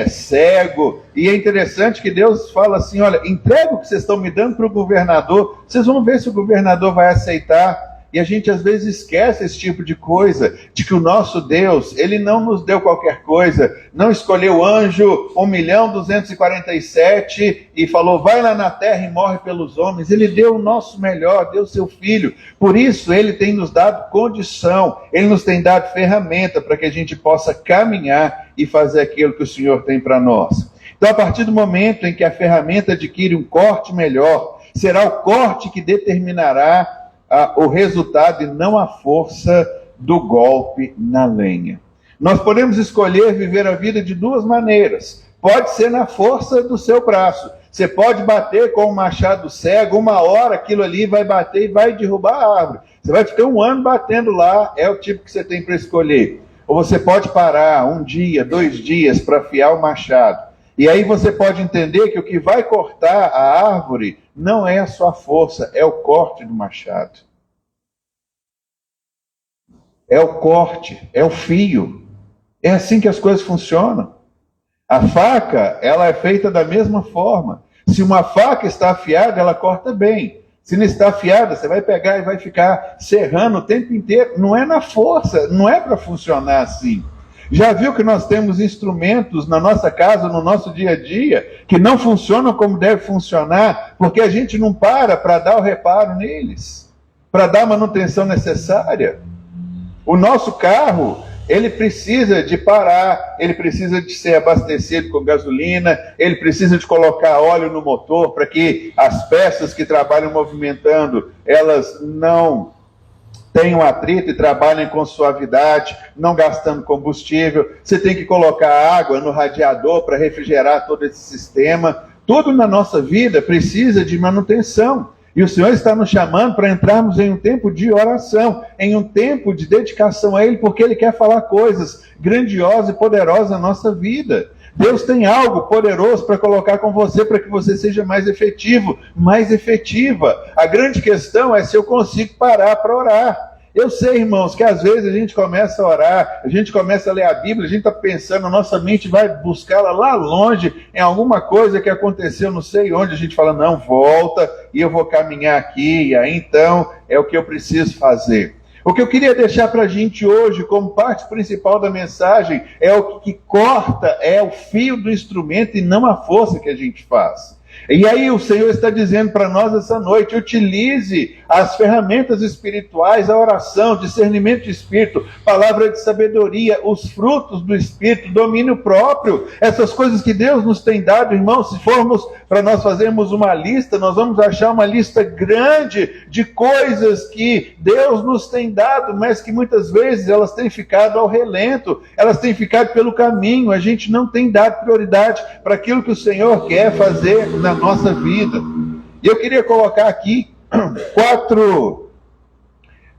cego. E é interessante que Deus fala assim: olha, entrega o que vocês estão me dando para o governador. Vocês vão ver se o governador vai aceitar. E a gente às vezes esquece esse tipo de coisa, de que o nosso Deus, Ele não nos deu qualquer coisa, não escolheu o anjo 1.247.000 e falou, vai lá na terra e morre pelos homens. Ele deu o nosso melhor, deu o seu Filho. Por isso Ele tem nos dado condição, Ele nos tem dado ferramenta para que a gente possa caminhar e fazer aquilo que o Senhor tem para nós. Então, a partir do momento em que a ferramenta adquire um corte melhor, será o corte que determinará o resultado e não a força do golpe na lenha. Nós podemos escolher viver a vida de duas maneiras. Pode ser na força do seu braço. Você pode bater com um machado cego, 1 hora aquilo ali vai bater e vai derrubar a árvore. Você vai ficar 1 ano batendo lá, é o tipo que você tem para escolher. Ou você pode parar 1 dia, 2 dias para afiar o machado. E aí você pode entender que o que vai cortar a árvore não é a sua força, é o corte do machado. É o corte, é o fio. É assim que as coisas funcionam. A faca, ela é feita da mesma forma. Se uma faca está afiada, ela corta bem. Se não está afiada, você vai pegar e vai ficar serrando o tempo inteiro. Não é na força, não é para funcionar assim. Já viu que nós temos instrumentos na nossa casa, no nosso dia a dia, que não funcionam como deve funcionar, porque a gente não para dar o reparo neles, para dar a manutenção necessária. O nosso carro, ele precisa de parar, ele precisa de ser abastecido com gasolina, ele precisa de colocar óleo no motor para que as peças que trabalham movimentando, elas não tenham atrito e trabalhem com suavidade, não gastando combustível. Você tem que colocar água no radiador para refrigerar todo esse sistema. Tudo na nossa vida precisa de manutenção. E o Senhor está nos chamando para entrarmos em um tempo de oração, em um tempo de dedicação a Ele, porque Ele quer falar coisas grandiosas e poderosas na nossa vida. Deus tem algo poderoso para colocar com você, para que você seja mais efetivo, mais efetiva. A grande questão é se eu consigo parar para orar. Eu sei, irmãos, que às vezes a gente começa a orar, a gente começa a ler a Bíblia, a gente está pensando, a nossa mente vai buscá-la lá longe, em alguma coisa que aconteceu não sei onde, a gente fala, não, volta, e eu vou caminhar aqui, e aí então é o que eu preciso fazer. O que eu queria deixar para a gente hoje, como parte principal da mensagem, é o que corta, é o fio do instrumento e não a força que a gente faz. E aí o Senhor está dizendo para nós essa noite, utilize as ferramentas espirituais, a oração, discernimento de espírito, palavra de sabedoria, os frutos do espírito, domínio próprio, essas coisas que Deus nos tem dado, irmãos. Se formos para nós fazermos uma lista, nós vamos achar uma lista grande de coisas que Deus nos tem dado, mas que muitas vezes elas têm ficado ao relento, elas têm ficado pelo caminho, a gente não tem dado prioridade para aquilo que o Senhor quer fazer na nossa vida. E eu queria colocar aqui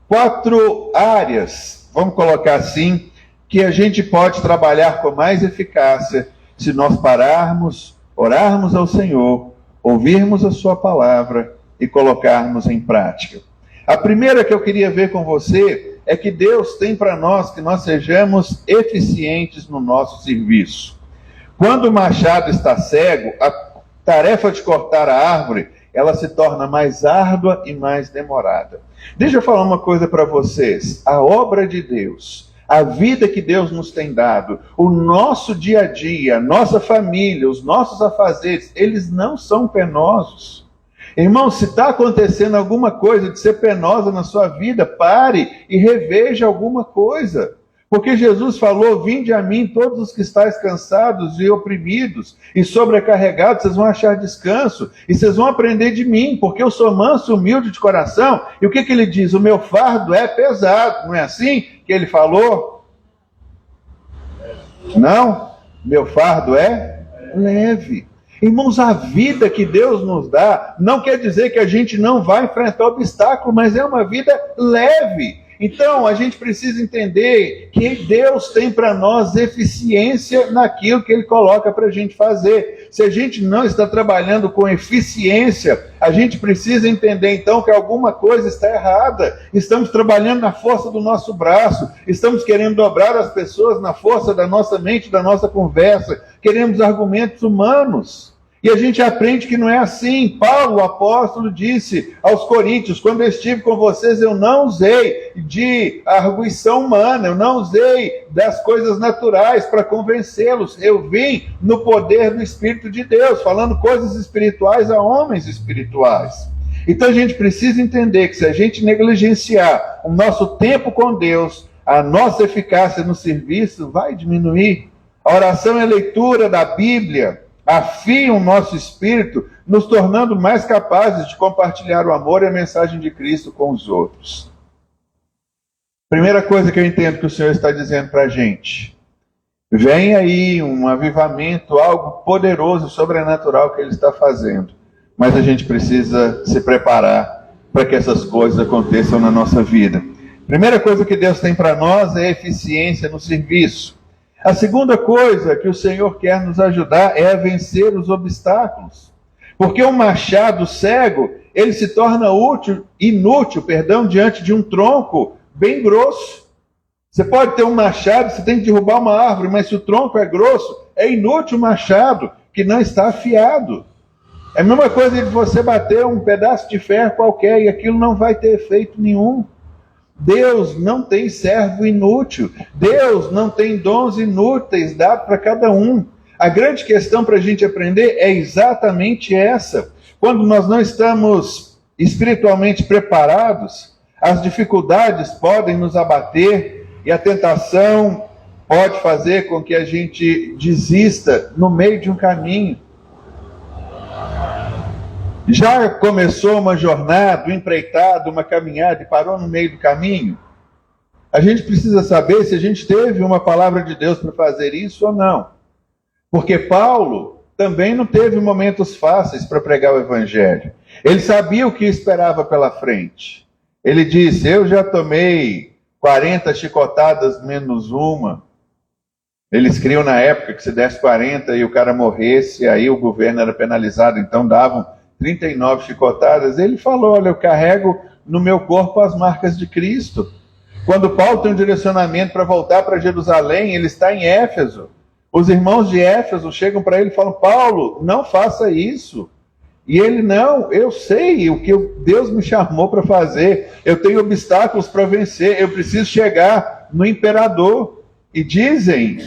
quatro áreas, vamos colocar assim, que a gente pode trabalhar com mais eficácia se nós pararmos, orarmos ao Senhor, ouvirmos a sua palavra e colocarmos em prática. A primeira que eu queria ver com você é que Deus tem para nós que nós sejamos eficientes no nosso serviço. Quando o machado está cego, a tarefa de cortar a árvore, ela se torna mais árdua e mais demorada. Deixa eu falar uma coisa para vocês. A obra de Deus, a vida que Deus nos tem dado, o nosso dia a dia, nossa família, os nossos afazeres, eles não são penosos. Irmão, se está acontecendo alguma coisa de ser penosa na sua vida, pare e reveja alguma coisa. Porque Jesus falou: vinde a mim todos os que estáis cansados e oprimidos e sobrecarregados, vocês vão achar descanso e vocês vão aprender de mim, porque eu sou manso e humilde de coração. E o que ele diz? O meu fardo é pesado. Não é assim que ele falou? Não, meu fardo é leve. Irmãos, a vida que Deus nos dá não quer dizer que a gente não vai enfrentar obstáculo, mas é uma vida leve. Então, a gente precisa entender que Deus tem para nós eficiência naquilo que Ele coloca para a gente fazer. Se a gente não está trabalhando com eficiência, a gente precisa entender então que alguma coisa está errada. Estamos trabalhando na força do nosso braço, estamos querendo dobrar as pessoas na força da nossa mente, da nossa conversa, queremos argumentos humanos. E a gente aprende que não é assim. Paulo, o apóstolo, disse aos coríntios: quando eu estive com vocês, eu não usei de arguição humana, eu não usei das coisas naturais para convencê-los. Eu vim no poder do Espírito de Deus, falando coisas espirituais a homens espirituais. Então a gente precisa entender que se a gente negligenciar o nosso tempo com Deus, a nossa eficácia no serviço vai diminuir. A oração e a leitura da Bíblia afiam o nosso espírito, nos tornando mais capazes de compartilhar o amor e a mensagem de Cristo com os outros. Primeira coisa que eu entendo que o Senhor está dizendo para a gente: vem aí um avivamento, algo poderoso, sobrenatural que Ele está fazendo. Mas a gente precisa se preparar para que essas coisas aconteçam na nossa vida. Primeira coisa que Deus tem para nós é eficiência no serviço. A segunda coisa que o Senhor quer nos ajudar é a vencer os obstáculos. Porque um machado cego, ele se torna inútil, diante de um tronco bem grosso. Você pode ter um machado, você tem que derrubar uma árvore, mas se o tronco é grosso, é inútil o machado que não está afiado. É a mesma coisa de você bater um pedaço de ferro qualquer e aquilo não vai ter efeito nenhum. Deus não tem servo inútil. Deus não tem dons inúteis dados para cada um. A grande questão para a gente aprender é exatamente essa. Quando nós não estamos espiritualmente preparados, as dificuldades podem nos abater e a tentação pode fazer com que a gente desista no meio de um caminho. Já começou uma jornada, um empreitado, uma caminhada e parou no meio do caminho? A gente precisa saber se a gente teve uma palavra de Deus para fazer isso ou não. Porque Paulo também não teve momentos fáceis para pregar o Evangelho. Ele sabia o que esperava pela frente. Ele disse: eu já tomei 40 chicotadas menos uma. Eles criam na época que se desse 40 e o cara morresse, aí o governo era penalizado, então davam 39 chicotadas. Ele falou: olha, eu carrego no meu corpo as marcas de Cristo. Quando Paulo tem um direcionamento para voltar para Jerusalém, ele está em Éfeso. Os irmãos de Éfeso chegam para ele e falam: Paulo, não faça isso. E ele: não, eu sei o que Deus me chamou para fazer. Eu tenho obstáculos para vencer. Eu preciso chegar no imperador. E dizem,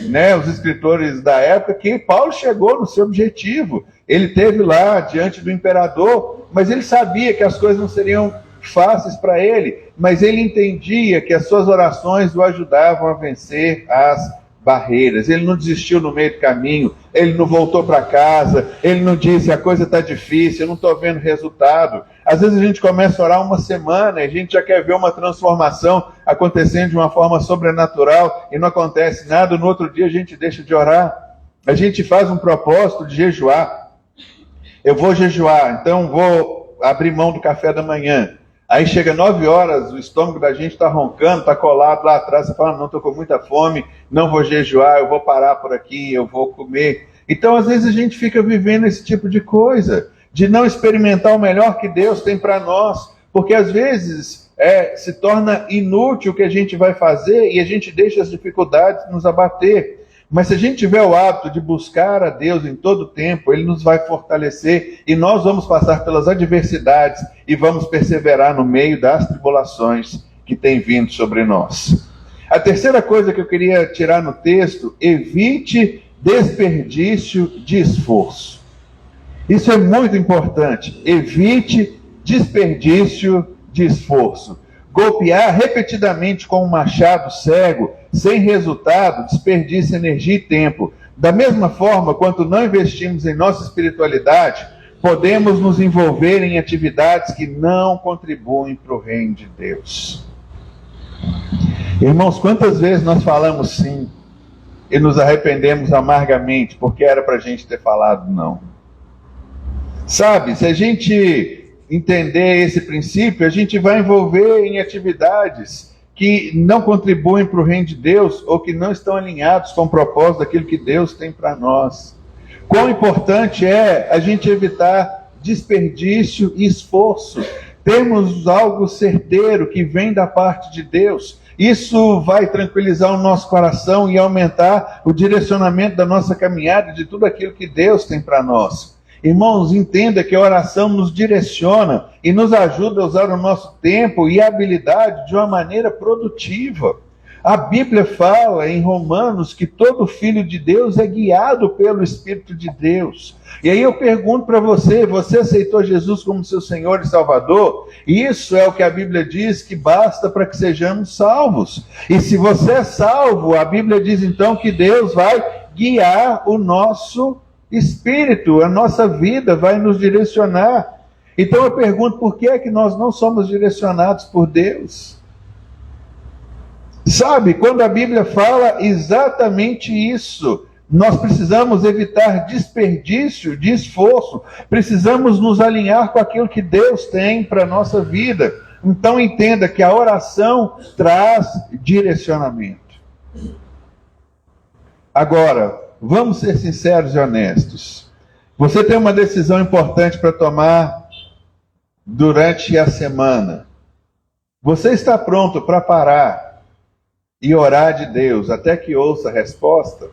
os escritores da época, que Paulo chegou no seu objetivo. Ele esteve lá diante do imperador, mas ele sabia que as coisas não seriam fáceis para ele, mas ele entendia que as suas orações o ajudavam a vencer as barreiras. Ele não desistiu no meio do caminho, ele não voltou para casa, ele não disse: a coisa está difícil, eu não estou vendo resultado. Às vezes a gente começa a orar uma semana e a gente já quer ver uma transformação acontecendo de uma forma sobrenatural e não acontece nada. No outro dia a gente deixa de orar. A gente faz um propósito de jejuar. Eu vou jejuar, então vou abrir mão do café da manhã. Aí chega 9 horas, o estômago da gente está roncando, está colado lá atrás. Você fala: não, estou com muita fome, não vou jejuar, eu vou parar por aqui, eu vou comer. Então às vezes a gente fica vivendo esse tipo de coisa, de não experimentar o melhor que Deus tem para nós, porque às vezes se torna inútil o que a gente vai fazer e a gente deixa as dificuldades nos abater. Mas se a gente tiver o hábito de buscar a Deus em todo tempo, Ele nos vai fortalecer e nós vamos passar pelas adversidades e vamos perseverar no meio das tribulações que têm vindo sobre nós. A terceira coisa que eu queria tirar no texto: evite desperdício de esforço. Isso é muito importante. Evite desperdício de esforço. Golpear repetidamente com um machado cego, sem resultado, desperdiça energia e tempo. Da mesma forma, quando não investimos em nossa espiritualidade, podemos nos envolver em atividades que não contribuem para o reino de Deus. Irmãos, quantas vezes nós falamos sim e nos arrependemos amargamente porque era para a gente ter falado não? Sabe, se a gente entender esse princípio, a gente vai envolver em atividades que não contribuem para o reino de Deus ou que não estão alinhados com o propósito daquilo que Deus tem para nós. Quão importante é a gente evitar desperdício e esforço. Temos algo certeiro que vem da parte de Deus. Isso vai tranquilizar o nosso coração e aumentar o direcionamento da nossa caminhada, de tudo aquilo que Deus tem para nós. Irmãos, entenda que a oração nos direciona e nos ajuda a usar o nosso tempo e habilidade de uma maneira produtiva. A Bíblia fala em Romanos que todo filho de Deus é guiado pelo Espírito de Deus. E aí eu pergunto para você: você aceitou Jesus como seu Senhor e Salvador? Isso é o que a Bíblia diz que basta para que sejamos salvos. E se você é salvo, a Bíblia diz então que Deus vai guiar o nosso Espírito, a nossa vida vai nos direcionar. Então eu pergunto: por que é que nós não somos direcionados por Deus? Sabe, quando a Bíblia fala exatamente isso, nós precisamos evitar desperdício de esforço, precisamos nos alinhar com aquilo que Deus tem para a nossa vida. Então entenda que a oração traz direcionamento. Agora, vamos ser sinceros e honestos. Você tem uma decisão importante para tomar durante a semana. Você está pronto para parar e orar de Deus até que ouça a resposta?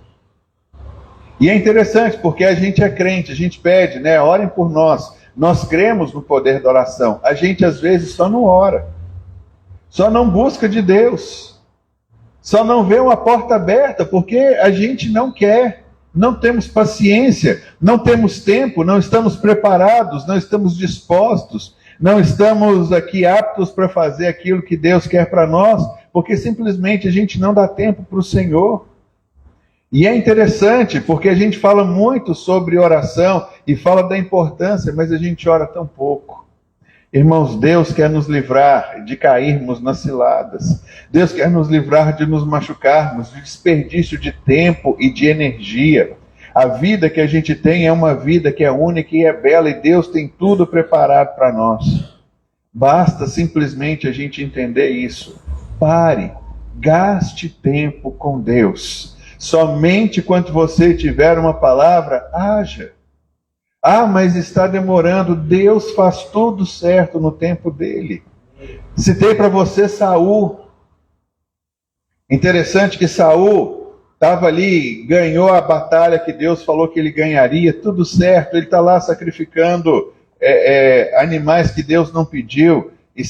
E é interessante porque a gente é crente, a gente pede, né? Orem por nós. Nós cremos no poder da oração. A gente às vezes só não ora, só não busca de Deus, só não vê uma porta aberta porque a gente não quer, não temos paciência, não temos tempo, não estamos preparados, não estamos dispostos, não estamos aqui aptos para fazer aquilo que Deus quer para nós, porque simplesmente a gente não dá tempo para o Senhor. E é interessante porque a gente fala muito sobre oração e fala da importância, mas a gente ora tão pouco. Irmãos, Deus quer nos livrar de cairmos nas ciladas. Deus quer nos livrar de nos machucarmos, de desperdício de tempo e de energia. A vida que a gente tem é uma vida que é única e é bela, e Deus tem tudo preparado para nós. Basta simplesmente a gente entender isso. Pare, gaste tempo com Deus. Somente quando você tiver uma palavra, haja. Ah, mas está demorando. Deus faz tudo certo no tempo dele. Citei para você Saul. Interessante que Saul estava ali, ganhou a batalha que Deus falou que ele ganharia, tudo certo. Ele está lá sacrificando animais que Deus não pediu. E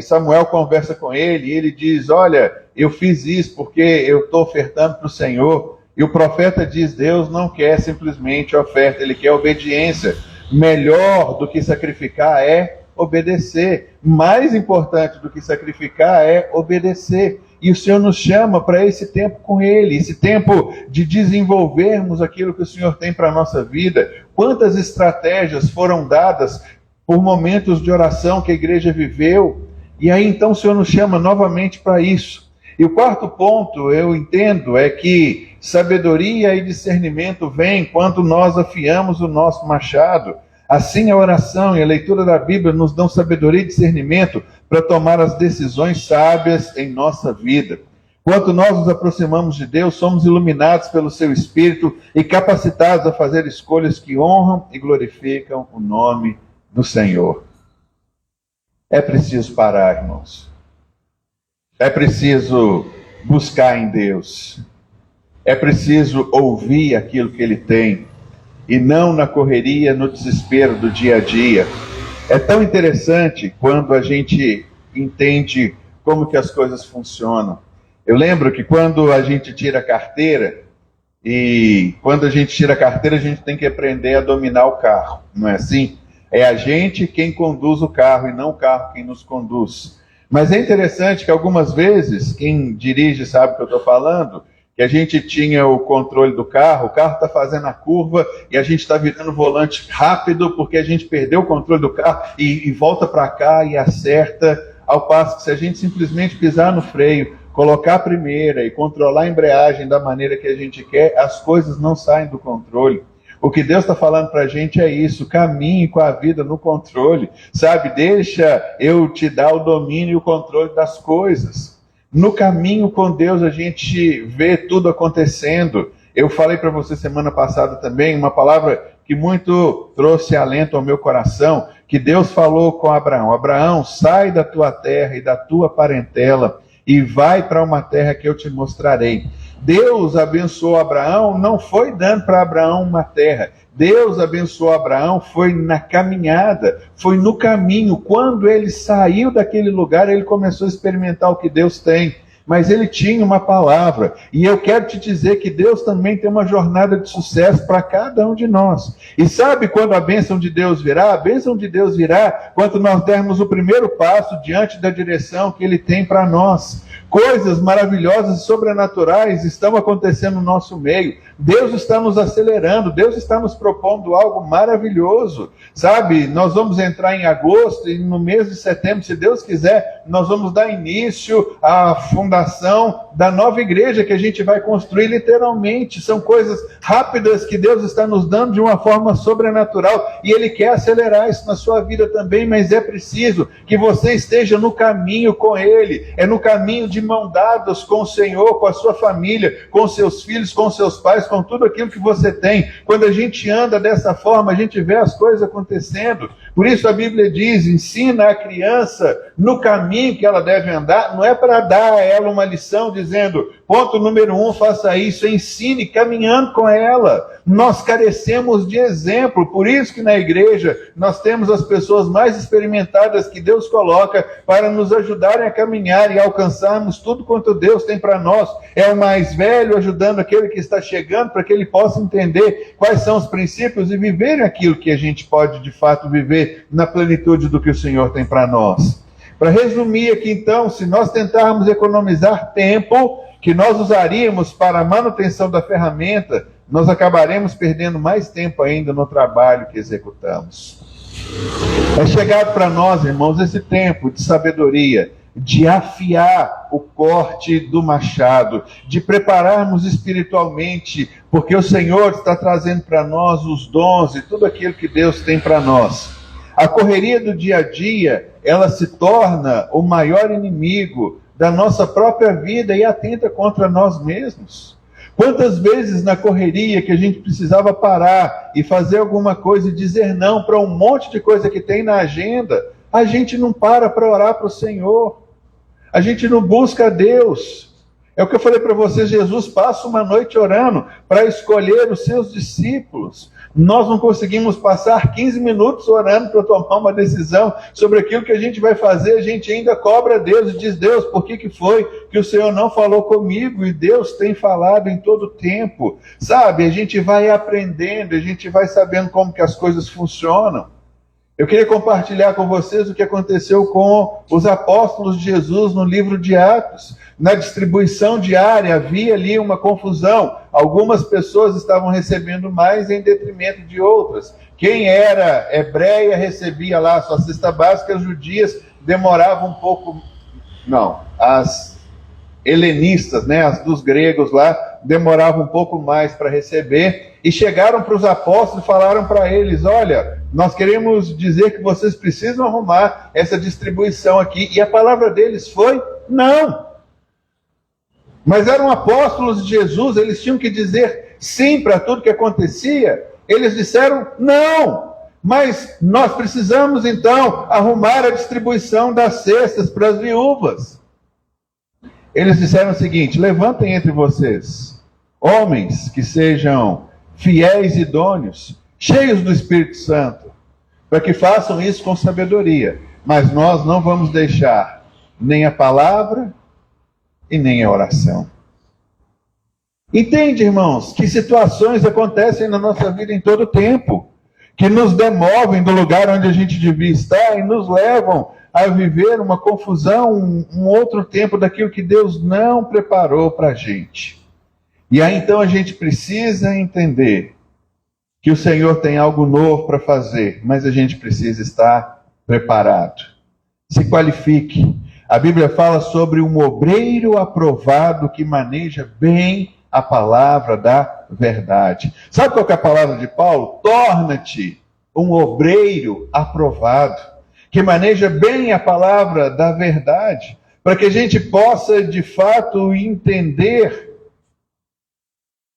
Samuel conversa com ele e ele diz: olha, eu fiz isso porque eu estou ofertando para o Senhor. E o profeta diz: Deus não quer simplesmente oferta, Ele quer obediência. Melhor do que sacrificar é obedecer. Mais importante do que sacrificar é obedecer. E o Senhor nos chama para esse tempo com Ele, esse tempo de desenvolvermos aquilo que o Senhor tem para a nossa vida. Quantas estratégias foram dadas por momentos de oração que a igreja viveu, e aí então o Senhor nos chama novamente para isso. E o quarto ponto, eu entendo, é que sabedoria e discernimento vêm quando nós afiamos o nosso machado. Assim a oração e a leitura da Bíblia nos dão sabedoria e discernimento para tomar as decisões sábias em nossa vida. Quando nós nos aproximamos de Deus, somos iluminados pelo seu Espírito e capacitados a fazer escolhas que honram e glorificam o nome do Senhor. É preciso parar, irmãos. É preciso buscar em Deus. É preciso ouvir aquilo que ele tem, e não na correria, no desespero do dia a dia. É tão interessante quando a gente entende como que as coisas funcionam. Eu lembro que quando a gente tira a carteira, a gente tem que aprender a dominar o carro, não é assim? É a gente quem conduz o carro e não o carro quem nos conduz. Mas é interessante que algumas vezes, quem dirige sabe o que eu estou falando, que a gente tinha o controle do carro, o carro está fazendo a curva e a gente está virando o volante rápido porque a gente perdeu o controle do carro e volta para cá e acerta, ao passo que se a gente simplesmente pisar no freio, colocar a primeira e controlar a embreagem da maneira que a gente quer, as coisas não saem do controle. O que Deus está falando para a gente é isso: caminhe com a vida no controle, sabe? Deixa eu te dar o domínio e o controle das coisas. No caminho com Deus a gente vê tudo acontecendo. Eu falei para você semana passada também uma palavra que muito trouxe alento ao meu coração, que Deus falou com Abraão: Abraão, sai da tua terra e da tua parentela e vai para uma terra que eu te mostrarei. Deus abençoou Abraão, não foi dando para Abraão uma terra. Deus abençoou Abraão, foi na caminhada, foi no caminho. Quando ele saiu daquele lugar, ele começou a experimentar o que Deus tem. Mas ele tinha uma palavra. E eu quero te dizer que Deus também tem uma jornada de sucesso para cada um de nós. E sabe quando a bênção de Deus virá? A bênção de Deus virá quando nós dermos o primeiro passo diante da direção que Ele tem para nós. Coisas maravilhosas e sobrenaturais estão acontecendo no nosso meio. Deus está nos acelerando, Deus está nos propondo algo maravilhoso. Sabe, nós vamos entrar em agosto e no mês de setembro, se Deus quiser, nós vamos dar início à fundação da nova igreja que a gente vai construir literalmente. São coisas rápidas que Deus está nos dando de uma forma sobrenatural e Ele quer acelerar isso na sua vida também, mas é preciso que você esteja no caminho com Ele, é no caminho de mão dadas com o Senhor, com a sua família, com seus filhos, com seus pais, com tudo aquilo que você tem. Quando a gente anda dessa forma, a gente vê as coisas acontecendo. Por isso a Bíblia diz: ensina a criança no caminho que ela deve andar. Não é para dar a ela uma lição dizendo, ponto número 1, faça isso. Ensine caminhando com ela. Nós carecemos de exemplo, por isso que na igreja nós temos as pessoas mais experimentadas que Deus coloca para nos ajudarem a caminhar e alcançarmos tudo quanto Deus tem para nós. É o mais velho ajudando aquele que está chegando para que ele possa entender quais são os princípios e viver aquilo que a gente pode de fato viver na plenitude do que o Senhor tem para nós. Para resumir aqui então, se nós tentarmos economizar tempo que nós usaríamos para a manutenção da ferramenta, nós acabaremos perdendo mais tempo ainda no trabalho que executamos. É chegado para nós, irmãos, esse tempo de sabedoria, de afiar o corte do machado, de prepararmos espiritualmente, porque o Senhor está trazendo para nós os dons e tudo aquilo que Deus tem para nós. A correria do dia a dia, ela se torna o maior inimigo da nossa própria vida e atenta contra nós mesmos. Quantas vezes na correria que a gente precisava parar e fazer alguma coisa e dizer não para um monte de coisa que tem na agenda, a gente não para orar para o Senhor. A gente não busca a Deus. É o que eu falei para vocês, Jesus passa uma noite orando para escolher os seus discípulos. Nós não conseguimos passar 15 minutos orando para tomar uma decisão sobre aquilo que a gente vai fazer. A gente ainda cobra a Deus e diz: Deus, por que foi que o Senhor não falou comigo? E Deus tem falado em todo o tempo. Sabe, a gente vai aprendendo, a gente vai sabendo como que as coisas funcionam. Eu queria compartilhar com vocês o que aconteceu com os apóstolos de Jesus no livro de Atos. Na distribuição diária havia ali uma confusão. Algumas pessoas estavam recebendo mais em detrimento de outras. Quem era hebreia recebia lá a sua cesta básica, as judias demoravam um pouco... Não, as helenistas, né, as dos gregos lá, demoravam um pouco mais para receber. E chegaram para os apóstolos e falaram para eles: olha, nós queremos dizer que vocês precisam arrumar essa distribuição aqui. E a palavra deles foi: não. Mas eram apóstolos de Jesus, eles tinham que dizer sim para tudo que acontecia. Eles disseram não. Mas nós precisamos então arrumar a distribuição das cestas para as viúvas. Eles disseram o seguinte: levantem entre vocês homens que sejam fiéis e idôneos, cheios do Espírito Santo, para que façam isso com sabedoria. Mas nós não vamos deixar nem a palavra e nem a oração. Entende, irmãos, que situações acontecem na nossa vida em todo tempo, que nos demovem do lugar onde a gente devia estar e nos levam a viver uma confusão, um outro tempo daquilo que Deus não preparou para a gente. E aí então a gente precisa entender que o Senhor tem algo novo para fazer, mas a gente precisa estar preparado. Se qualifique. A Bíblia fala sobre um obreiro aprovado que maneja bem a palavra da verdade. Sabe qual que é a palavra de Paulo? Torna-te um obreiro aprovado, que maneja bem a palavra da verdade, para que a gente possa de fato entender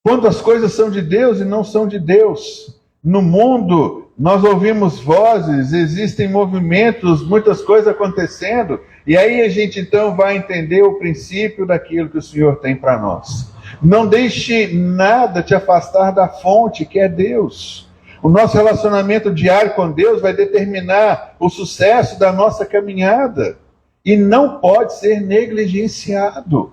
quando as coisas são de Deus e não são de Deus. No mundo, nós ouvimos vozes, existem movimentos, muitas coisas acontecendo, e aí a gente então vai entender o princípio daquilo que o Senhor tem para nós. Não deixe nada te afastar da fonte, que é Deus. O nosso relacionamento diário com Deus vai determinar o sucesso da nossa caminhada, e não pode ser negligenciado.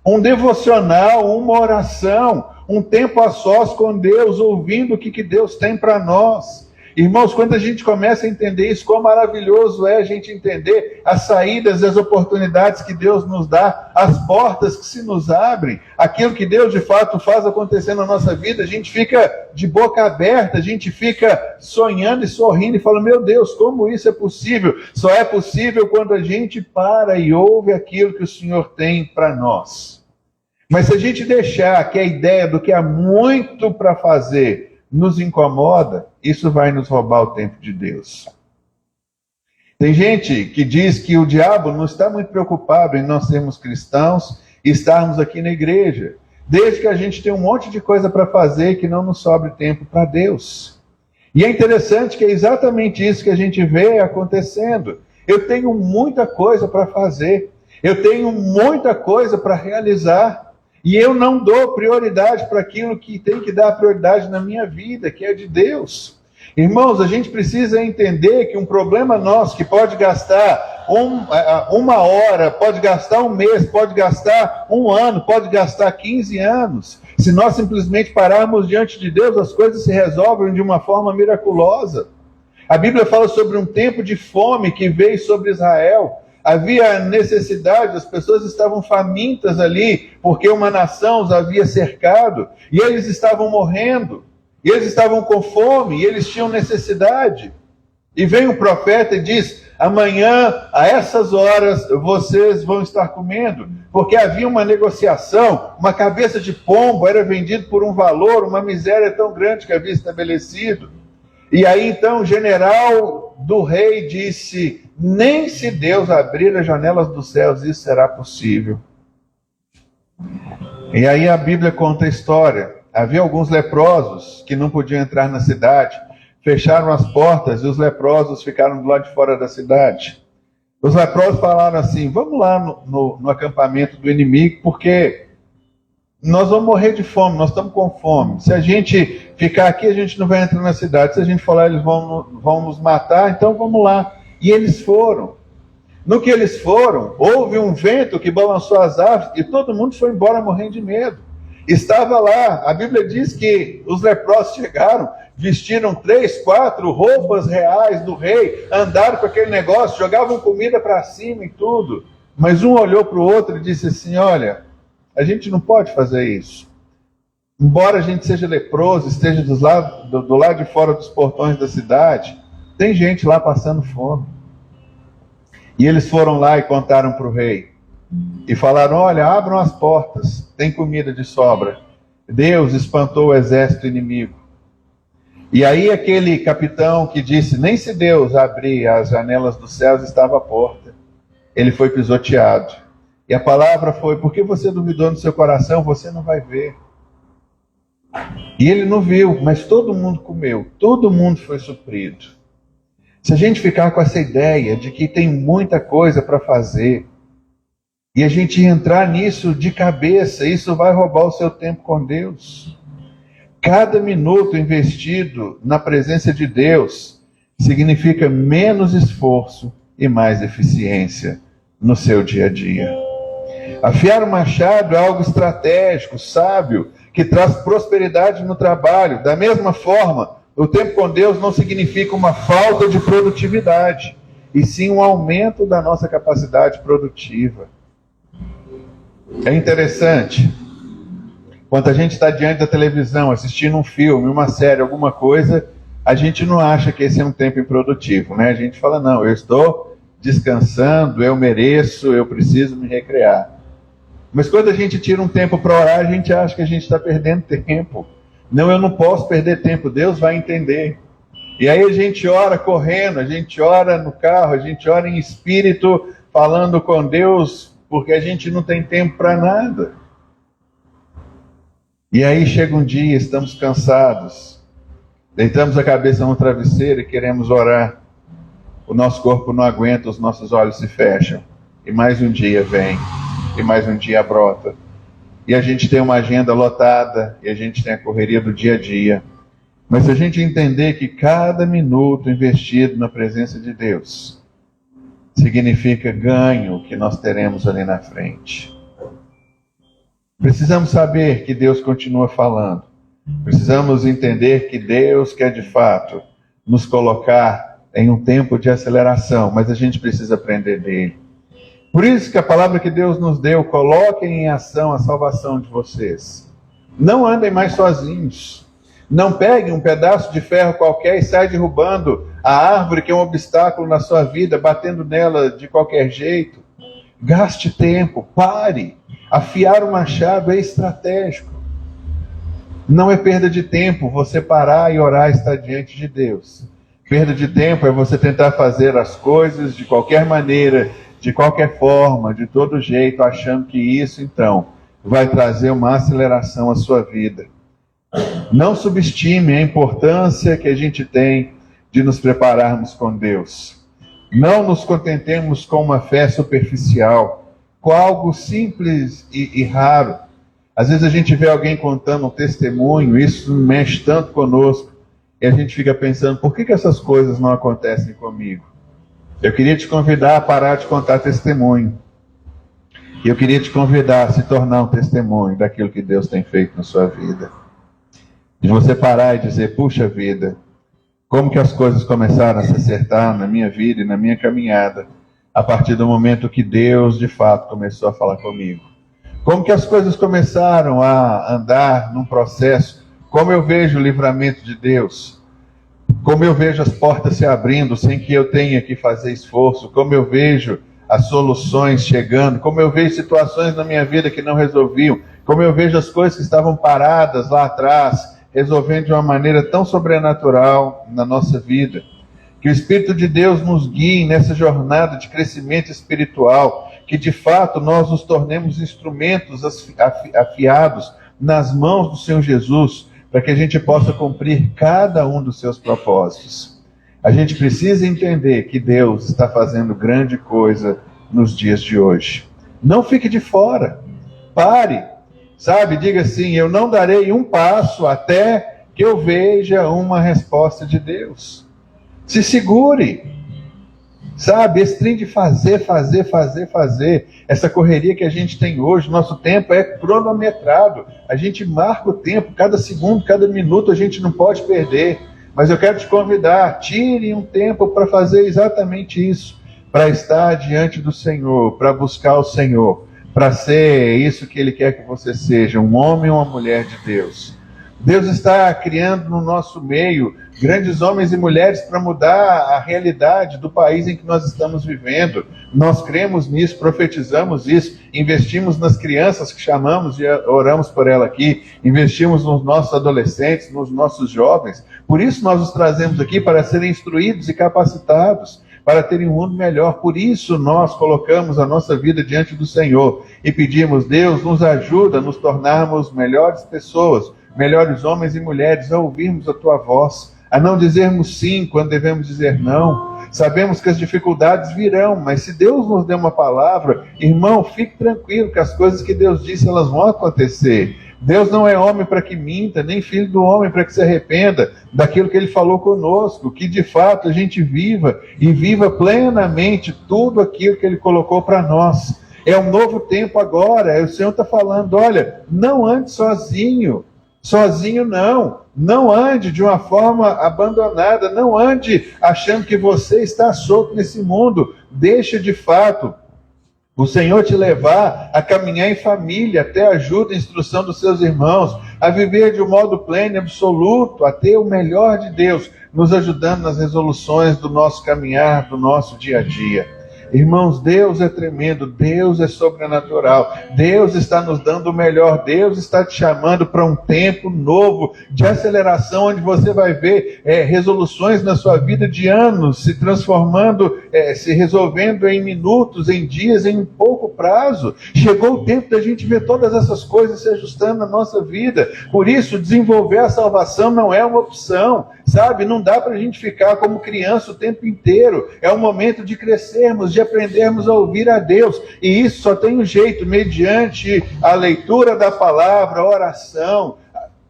Um devocional, uma oração, um tempo a sós com Deus, ouvindo o que Deus tem para nós. Irmãos, quando a gente começa a entender isso, quão maravilhoso é a gente entender as saídas e as oportunidades que Deus nos dá, as portas que se nos abrem, aquilo que Deus de fato faz acontecer na nossa vida, a gente fica de boca aberta, a gente fica sonhando e sorrindo e fala, meu Deus, como isso é possível? Só é possível quando a gente para e ouve aquilo que o Senhor tem para nós. Mas se a gente deixar que a ideia do que há muito para fazer nos incomoda, isso vai nos roubar o tempo de Deus. Tem gente que diz que o diabo não está muito preocupado em nós sermos cristãos e estarmos aqui na igreja, desde que a gente tem um monte de coisa para fazer e que não nos sobre tempo para Deus. E é interessante que é exatamente isso que a gente vê acontecendo. Eu tenho muita coisa para fazer, eu tenho muita coisa para realizar, e eu não dou prioridade para aquilo que tem que dar prioridade na minha vida, que é de Deus. Irmãos, a gente precisa entender que um problema nosso que pode gastar uma hora, pode gastar um mês, pode gastar um ano, pode gastar 15 anos. Se nós simplesmente pararmos diante de Deus, as coisas se resolvem de uma forma miraculosa. A Bíblia fala sobre um tempo de fome que veio sobre Israel. Havia necessidade, as pessoas estavam famintas ali, porque uma nação os havia cercado, e eles estavam morrendo, e eles estavam com fome, e eles tinham necessidade. E vem um profeta e diz, amanhã, a essas horas, vocês vão estar comendo, porque havia uma negociação, uma cabeça de pombo era vendido por um valor, uma miséria tão grande que havia estabelecido. E aí então o general do rei disse, nem se Deus abrir as janelas dos céus, isso será possível. E aí a Bíblia conta a história. Havia alguns leprosos que não podiam entrar na cidade, fecharam as portas e os leprosos ficaram do lado de fora da cidade. Os leprosos falaram assim, vamos lá no acampamento do inimigo, porque nós vamos morrer de fome, nós estamos com fome. Se a gente ficar aqui, a gente não vai entrar na cidade. Se a gente for lá, eles vão nos matar, então vamos lá. E eles foram. No que eles foram, houve um vento que balançou as árvores e todo mundo foi embora morrendo de medo. Estava lá, a Bíblia diz que os leprosos chegaram, vestiram 3, 4 roupas reais do rei, andaram com aquele negócio, jogavam comida para cima e tudo. Mas um olhou para o outro e disse assim, olha, a gente não pode fazer isso. Embora a gente seja leproso, esteja do lado de fora dos portões da cidade, tem gente lá passando fome. E eles foram lá e contaram para o rei. E falaram, olha, abram as portas, tem comida de sobra. Deus espantou o exército inimigo. E aí aquele capitão que disse, nem se Deus abrir as janelas dos céus, estava à porta. Ele foi pisoteado. E a palavra foi, porque você duvidou no seu coração, você não vai ver. E ele não viu, mas todo mundo comeu, todo mundo foi suprido. Se a gente ficar com essa ideia de que tem muita coisa para fazer, E a gente entrar nisso de cabeça, isso vai roubar o seu tempo com Deus. Cada minuto investido na presença de Deus significa menos esforço e mais eficiência no seu dia a dia. Afiar o machado é algo estratégico, sábio, que traz prosperidade no trabalho. Da mesma forma, o tempo com Deus não significa uma falta de produtividade, e sim um aumento da nossa capacidade produtiva. É interessante, quando a gente está diante da televisão, assistindo um filme, uma série, alguma coisa, a gente não acha que esse é um tempo improdutivo, né? A gente fala, não, eu estou descansando, eu mereço, eu preciso me recrear. Mas quando a gente tira um tempo para orar, a gente acha que a gente está perdendo tempo. Não, eu não posso perder tempo, Deus vai entender. E aí a gente ora correndo, a gente ora no carro, a gente ora em espírito, falando com Deus, porque a gente não tem tempo para nada. E aí chega um dia, estamos cansados, deitamos a cabeça no travesseiro e queremos orar. O nosso corpo não aguenta, os nossos olhos se fecham. E mais um dia vem, e mais um dia brota. E a gente tem uma agenda lotada, e a gente tem a correria do dia a dia. Mas se a gente entender que cada minuto investido na presença de Deus significa ganho que nós teremos ali na frente. Precisamos saber que Deus continua falando. Precisamos entender que Deus quer de fato nos colocar em um tempo de aceleração, mas a gente precisa aprender dele. Por isso que a palavra que Deus nos deu, coloquem em ação a salvação de vocês. Não andem mais sozinhos. Não peguem um pedaço de ferro qualquer e saiam derrubando a árvore que é um obstáculo na sua vida, batendo nela de qualquer jeito. Gaste tempo, pare. Afiar o machado é estratégico. Não é perda de tempo você parar e orar e estar diante de Deus. Perda de tempo é você tentar fazer as coisas de qualquer maneira, de qualquer forma, de todo jeito, achando que isso, então, vai trazer uma aceleração à sua vida. Não subestime a importância que a gente tem de nos prepararmos com Deus. Não nos contentemos com uma fé superficial, com algo simples e raro. Às vezes a gente vê alguém contando um testemunho, isso mexe tanto conosco, e a gente fica pensando, por que essas coisas não acontecem comigo? Eu queria te convidar a parar de contar testemunho. E eu queria te convidar a se tornar um testemunho daquilo que Deus tem feito na sua vida. De você parar e dizer, puxa vida, como que as coisas começaram a se acertar na minha vida e na minha caminhada, a partir do momento que Deus, de fato, começou a falar comigo. Como que as coisas começaram a andar num processo, como eu vejo o livramento de Deus, como eu vejo as portas se abrindo sem que eu tenha que fazer esforço, como eu vejo as soluções chegando, como eu vejo situações na minha vida que não resolviam, como eu vejo as coisas que estavam paradas lá atrás, resolvendo de uma maneira tão sobrenatural na nossa vida. Que o Espírito de Deus nos guie nessa jornada de crescimento espiritual, que de fato nós nos tornemos instrumentos afiados nas mãos do Senhor Jesus, para que a gente possa cumprir cada um dos seus propósitos. A gente precisa entender que Deus está fazendo grande coisa nos dias de hoje. Não fique de fora. Pare. Sabe, diga assim, eu não darei um passo até que eu veja uma resposta de Deus. Se segure. Sabe, esse trem de fazer. Essa correria que a gente tem hoje, nosso tempo é cronometrado. A gente marca o tempo, cada segundo, cada minuto a gente não pode perder. Mas eu quero te convidar, tire um tempo para fazer exatamente isso. Para estar diante do Senhor, para buscar o Senhor. Para ser isso que Ele quer que você seja, um homem ou uma mulher de Deus. Deus está criando no nosso meio grandes homens e mulheres para mudar a realidade do país em que nós estamos vivendo. Nós cremos nisso, profetizamos isso, investimos nas crianças que chamamos e oramos por ela aqui, investimos nos nossos adolescentes, nos nossos jovens. Por isso nós os trazemos aqui para serem instruídos e capacitados, para terem um mundo melhor. Por isso nós colocamos a nossa vida diante do Senhor e pedimos, Deus, nos ajuda a nos tornarmos melhores pessoas, melhores homens e mulheres, a ouvirmos a Tua voz, a não dizermos sim quando devemos dizer não. Sabemos que as dificuldades virão, mas se Deus nos der uma palavra, irmão, fique tranquilo que as coisas que Deus disse, elas vão acontecer. Deus não é homem para que minta, nem filho do homem para que se arrependa daquilo que Ele falou conosco, que de fato a gente viva e viva plenamente tudo aquilo que Ele colocou para nós. É um novo tempo agora, o Senhor está falando, olha, não ande sozinho não ande de uma forma abandonada, não ande achando que você está solto nesse mundo, deixa de fato o Senhor te levar a caminhar em família, até a ajuda e instrução dos seus irmãos, a viver de um modo pleno e absoluto, a ter o melhor de Deus, nos ajudando nas resoluções do nosso caminhar, do nosso dia a dia. Irmãos, Deus é tremendo, Deus é sobrenatural, Deus está nos dando o melhor, Deus está te chamando para um tempo novo de aceleração, onde você vai ver resoluções na sua vida de anos se transformando, se resolvendo em minutos, em dias, em pouco prazo. Chegou o tempo da gente ver todas essas coisas se ajustando na nossa vida. Por isso, desenvolver a salvação não é uma opção, sabe? Não dá para a gente ficar como criança o tempo inteiro. É o momento de crescermos, de aprendermos a ouvir a Deus. E isso só tem um jeito, mediante a leitura da palavra, a oração,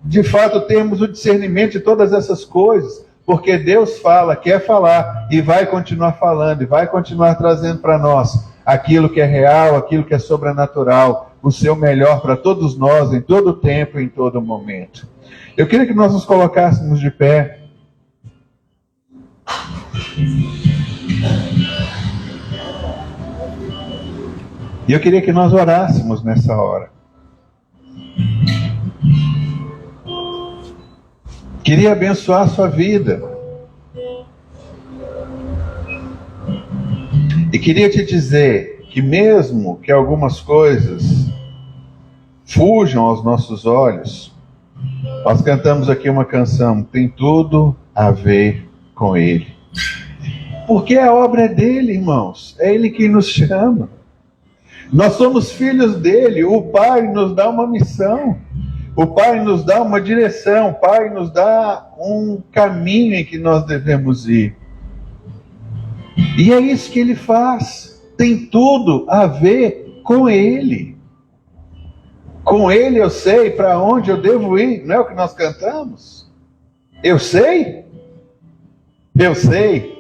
de fato termos o discernimento de todas essas coisas. Porque Deus fala, quer falar, e vai continuar falando, e vai continuar trazendo para nós aquilo que é real, aquilo que é sobrenatural, o seu melhor para todos nós, em todo o tempo e em todo momento. Eu queria que nós nos colocássemos de pé. E eu queria que nós orássemos nessa hora. Queria abençoar a sua vida. E queria te dizer que mesmo que algumas coisas fujam aos nossos olhos, nós cantamos aqui uma canção, tem tudo a ver com Ele. Porque a obra é dele, irmãos. É Ele que nos chama. Nós somos filhos dele. O Pai nos dá uma missão. O Pai nos dá uma direção. O Pai nos dá um caminho em que nós devemos ir. E é isso que Ele faz. Tem tudo a ver com Ele. Com Ele eu sei para onde eu devo ir. Não é o que nós cantamos? Eu sei. Eu sei.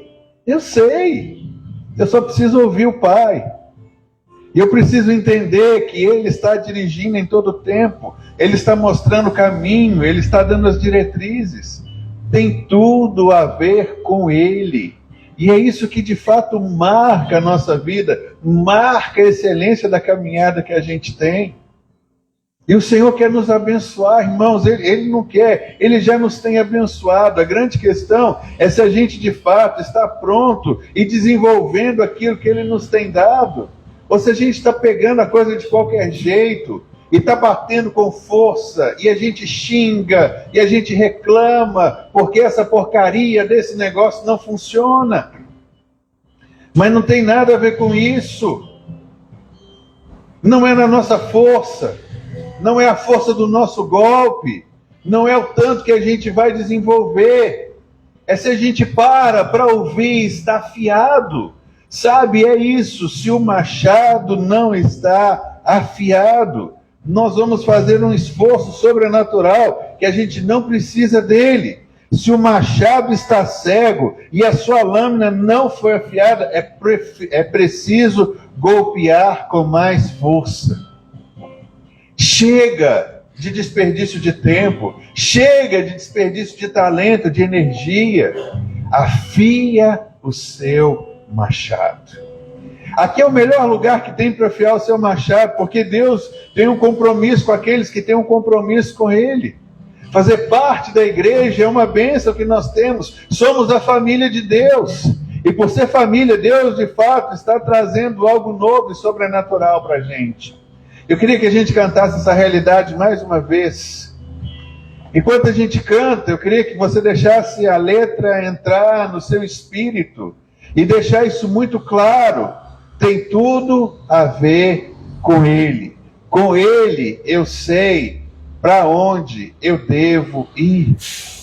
Eu sei. Eu só preciso ouvir o Pai. E eu preciso entender que Ele está dirigindo em todo o tempo. Ele está mostrando o caminho. Ele está dando as diretrizes. Tem tudo a ver com Ele. E é isso que de fato marca a nossa vida. Marca a excelência da caminhada que a gente tem. E o Senhor quer nos abençoar, irmãos. Ele não quer, Ele já nos tem abençoado. A grande questão é se a gente de fato está pronto e desenvolvendo aquilo que Ele nos tem dado. Ou se a gente está pegando a coisa de qualquer jeito e está batendo com força, e a gente xinga, e a gente reclama, porque essa porcaria desse negócio não funciona. Mas não tem nada a ver com isso. Não é na nossa força. Não é a força do nosso golpe, não é o tanto que a gente vai desenvolver, é se a gente para ouvir, está afiado, sabe, é isso, se o machado não está afiado, nós vamos fazer um esforço sobrenatural, que a gente não precisa dele. Se o machado está cego e a sua lâmina não foi afiada, é preciso golpear com mais força. Chega de desperdício de tempo, chega de desperdício de talento, de energia. Afia o seu machado. Aqui é o melhor lugar que tem para afiar o seu machado, porque Deus tem um compromisso com aqueles que têm um compromisso com Ele. Fazer parte da igreja é uma bênção que nós temos. Somos a família de Deus. E por ser família, Deus de fato está trazendo algo novo e sobrenatural para a gente. Eu queria que a gente cantasse essa realidade mais uma vez. Enquanto a gente canta, eu queria que você deixasse a letra entrar no seu espírito e deixar isso muito claro. Tem tudo a ver com Ele. Com Ele eu sei para onde eu devo ir.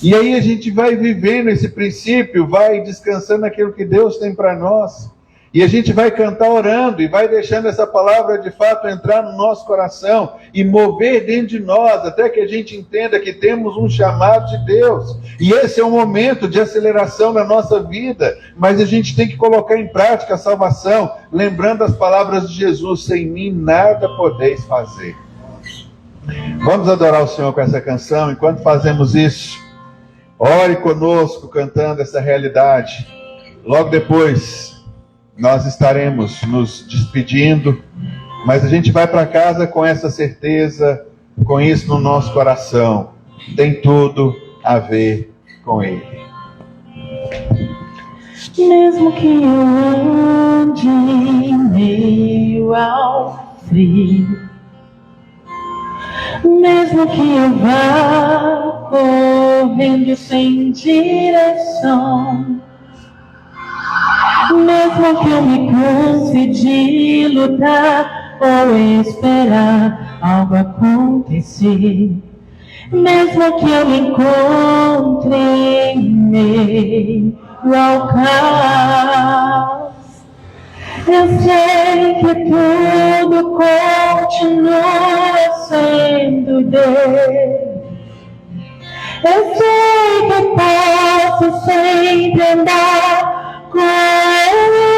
E aí a gente vai vivendo esse princípio, vai descansando naquilo que Deus tem para nós. E a gente vai cantar orando e vai deixando essa palavra de fato entrar no nosso coração e mover dentro de nós, até que a gente entenda que temos um chamado de Deus. E esse é um momento de aceleração na nossa vida, mas a gente tem que colocar em prática a salvação, lembrando as palavras de Jesus: sem mim nada podeis fazer. Vamos adorar o Senhor com essa canção. Enquanto fazemos isso, ore conosco cantando essa realidade. Logo depois nós estaremos nos despedindo, mas a gente vai para casa com essa certeza, com isso no nosso coração. Tem tudo a ver com Ele. Mesmo que eu ande em meio ao frio, mesmo que eu vá correndo sem direção, mesmo que eu me canse de lutar ou esperar algo acontecer, mesmo que eu me encontre em meio ao caos, eu sei que tudo continua sendo Deus. Eu sei que posso sempre andar com Ele.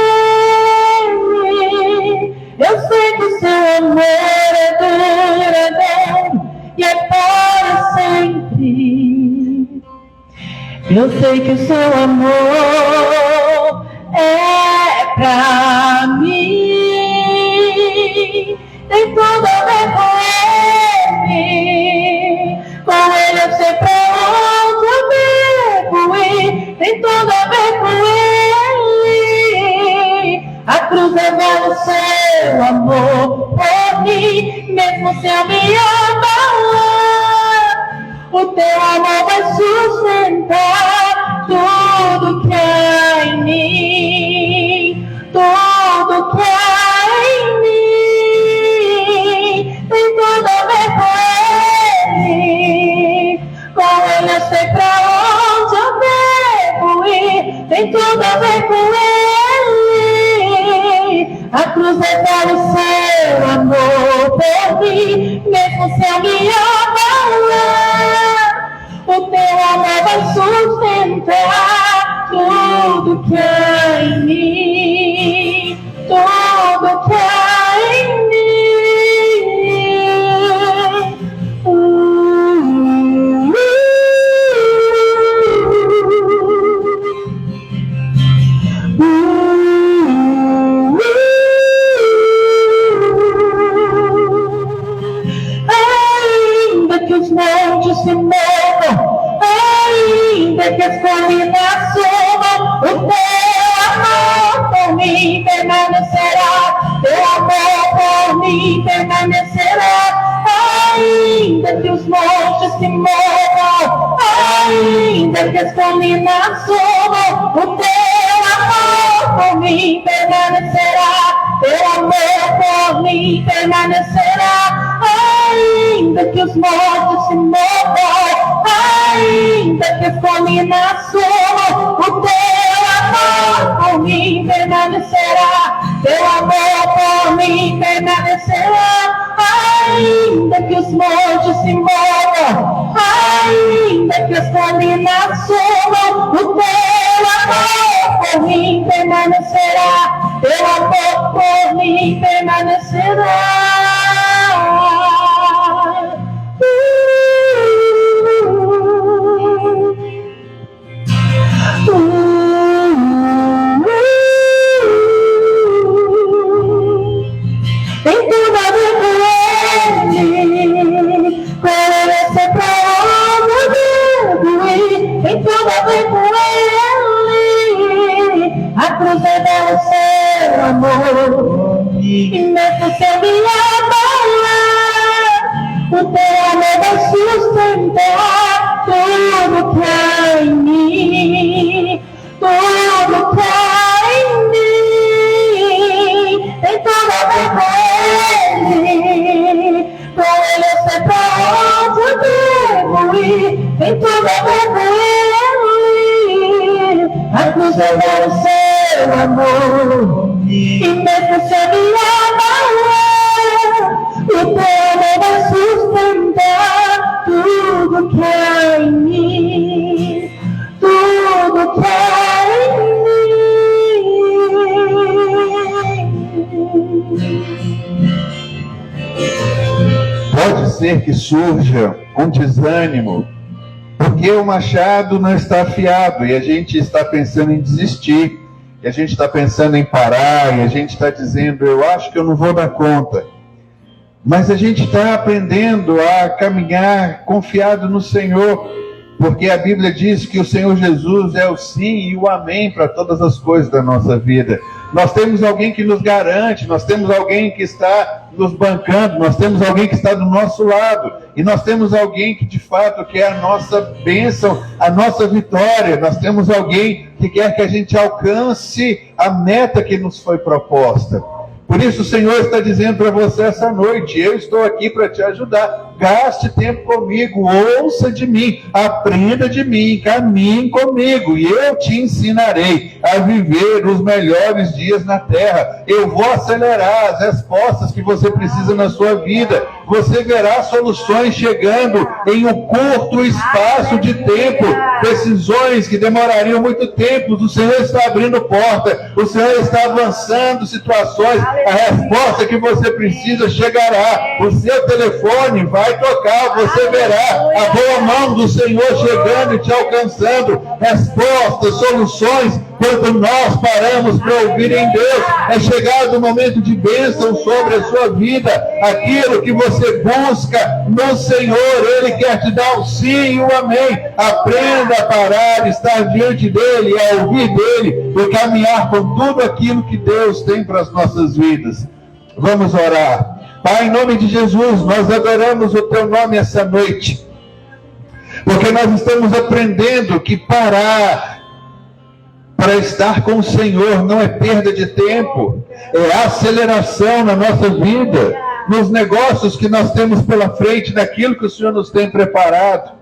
Eu sei que o seu amor é duradouro e é para sempre. Eu sei que o seu amor é pra mim. Tem tudo a ver com Ele. Com Ele eu sei pra onde eu devo ir. Tem tudo a ver com Ele. A cruz revela o seu amor por mim. Mesmo se eu me abalar, o teu amor vai sustentar tudo que há em mim. Tudo que há em mim. Tem tudo a ver com Ele. Com Ele eu sei pra onde eu devo ir. Tem tudo a ver com Ele. A cruz revela o seu amor por mim. Mesmo se eu me abalar, o teu amor vai sustentar tudo que há em mim. Tudo que há em mim. Ainda que os montes se movam, ainda que as colinas subam, o teu amor por mim permanecerá. Teu amor por mim permanecerá. Ainda que os montes se movam, ainda que as colinas subam, o teu amor por mim permanecerá. Teu amor por mim permanecerá. Ainda que os montes se movam, ainda que as colinas subam, o teu amor por mim permanecerá. Teu amor por mim permanecerá. Ainda que os montes se movam, ainda que as colinas subam, o teu amor por mim permanecerá. Teu amor por mim permanecerá. Tem tudo a ver com Ele. Com Ele eu sei pra onde eu devo ir. Tem tudo a ver com Ele. A cruz revela o seu amor. E mesmo se eu me abalar, o teu amor vai sustentar tudo que há em mim. Tudo que há em mim. Tem tudo a ver com Ele. Com Ele eu sei pra onde eu revelar o seu amor. E mesmo se a minha o teu amor vai sustentar tudo que há em mim, tudo que há em mim. Pode ser que surja um desânimo, porque o machado não está afiado e a gente está pensando em desistir, e a gente está pensando em parar, e a gente está dizendo, eu acho que eu não vou dar conta. Mas a gente está aprendendo a caminhar confiado no Senhor, porque a Bíblia diz que o Senhor Jesus é o sim e o amém para todas as coisas da nossa vida. Nós temos alguém que nos garante, nós temos alguém que está nos bancando, nós temos alguém que está do nosso lado, e nós temos alguém que de fato quer a nossa bênção, a nossa vitória. Nós temos alguém que quer que a gente alcance a meta que nos foi proposta. Por isso o Senhor está dizendo para você essa noite, eu estou aqui para te ajudar. Gaste tempo comigo, ouça de mim, aprenda de mim, caminhe comigo, e eu te ensinarei a viver os melhores dias na terra. Eu vou acelerar as respostas que você precisa na sua vida. Você verá soluções chegando em um curto espaço de tempo, decisões que demorariam muito tempo. O Senhor está abrindo porta, o Senhor está avançando situações. A resposta que você precisa chegará. O seu telefone vai tocar, você verá a boa mão do Senhor chegando e te alcançando. Respostas, soluções, quando nós paramos para ouvir em Deus. É chegado o momento de bênção sobre a sua vida. Aquilo que você busca no Senhor, Ele quer te dar o sim e o amém. Aprenda a parar, estar diante dEle, a ouvir dEle e caminhar com tudo aquilo que Deus tem para as nossas vidas. Vamos orar. Pai, em nome de Jesus, nós adoramos o Teu nome essa noite, porque nós estamos aprendendo que parar para estar com o Senhor não é perda de tempo, é aceleração na nossa vida, nos negócios que nós temos pela frente, naquilo que o Senhor nos tem preparado.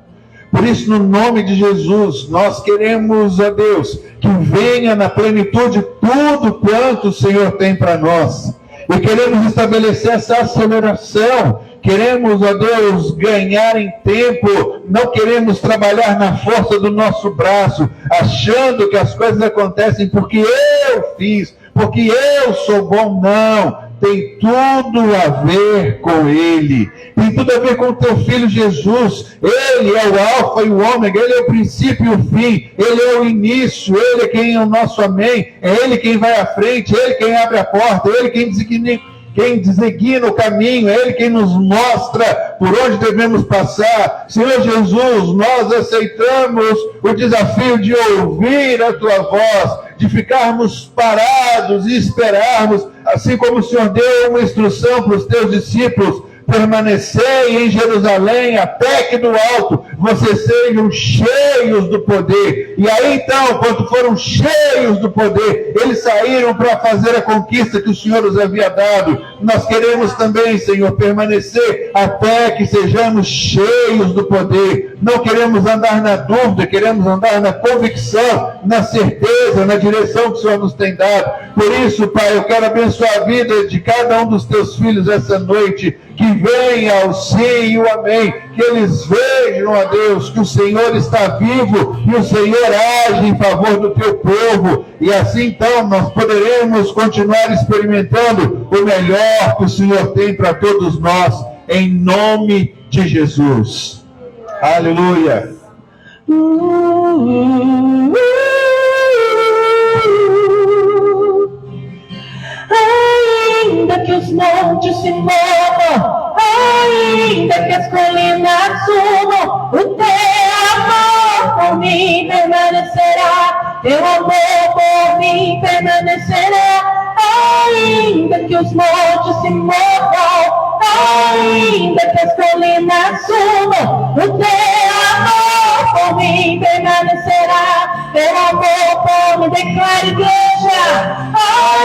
Por isso, no nome de Jesus, nós queremos, ó Deus, que venha na plenitude tudo quanto o Senhor tem para nós. E queremos estabelecer essa aceleração. Queremos, ó Deus, ganhar em tempo. Não queremos trabalhar na força do nosso braço, achando que as coisas acontecem porque eu fiz, porque eu sou bom. Não. Tem tudo a ver com Ele. Tem tudo a ver com o Teu Filho Jesus. Ele é o alfa e o ômega. Ele é o princípio e o fim. Ele é o início. Ele é quem é o nosso amém. É Ele quem vai à frente. É Ele quem abre a porta. É Ele quem designa o caminho. É Ele quem nos mostra por onde devemos passar. Senhor Jesus, nós aceitamos o desafio de ouvir a Tua voz, de ficarmos parados e esperarmos, assim como o Senhor deu uma instrução para os Teus discípulos: permanecei em Jerusalém até que do alto vocês sejam cheios do poder. E aí então, quando foram cheios do poder, eles saíram para fazer a conquista que o Senhor os havia dado. Nós queremos também, Senhor, permanecer até que sejamos cheios do poder. Não queremos andar na dúvida, queremos andar na convicção, na certeza, na direção que o Senhor nos tem dado. Por isso, Pai, eu quero abençoar a vida de cada um dos Teus filhos essa noite, que venha o sim e o amém, que eles vejam, ó Deus, que o Senhor está vivo e o Senhor age em favor do Teu povo, e assim então nós poderemos continuar experimentando o melhor que o Senhor tem para todos nós, em nome de Jesus. Aleluia. Ainda que os montes se movam, ainda que as colinas subam, o Teu amor por mim permanecerá. Teu amor por mim permanecerá. Ainda que os montes se movam, ainda que as colinas subam, o Teu amor por mim permanecerá. Teu amor por mim, declara, igreja.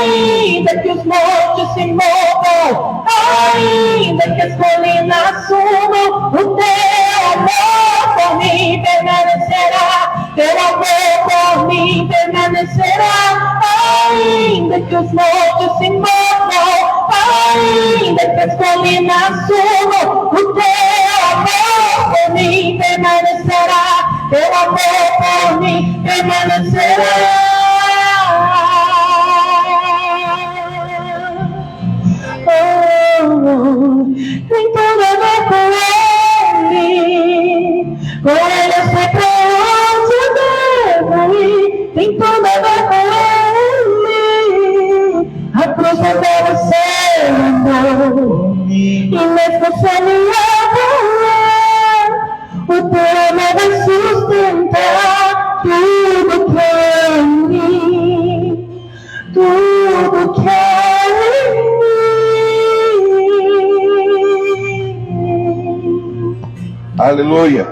Ainda que os montes se movam, ainda que as colinas subam, o Teu amor por mim permanecerá. Teu amor por mim permanecerá. permanecerá. Ainda que os montes se movam, ainda que as colinas subam, o teu amor por mim permanecerá. Teu amor por mim permanecerá. Tem tudo a ver com Ele. Com Ele eu sei pra onde eu devo ir. Tem tudo a ver com Ele. A cruz deve ser amor. E mesmo sem me apoiar, o teu amor vai sustentar tudo que é em mim. Tudo que é em mim. Aleluia!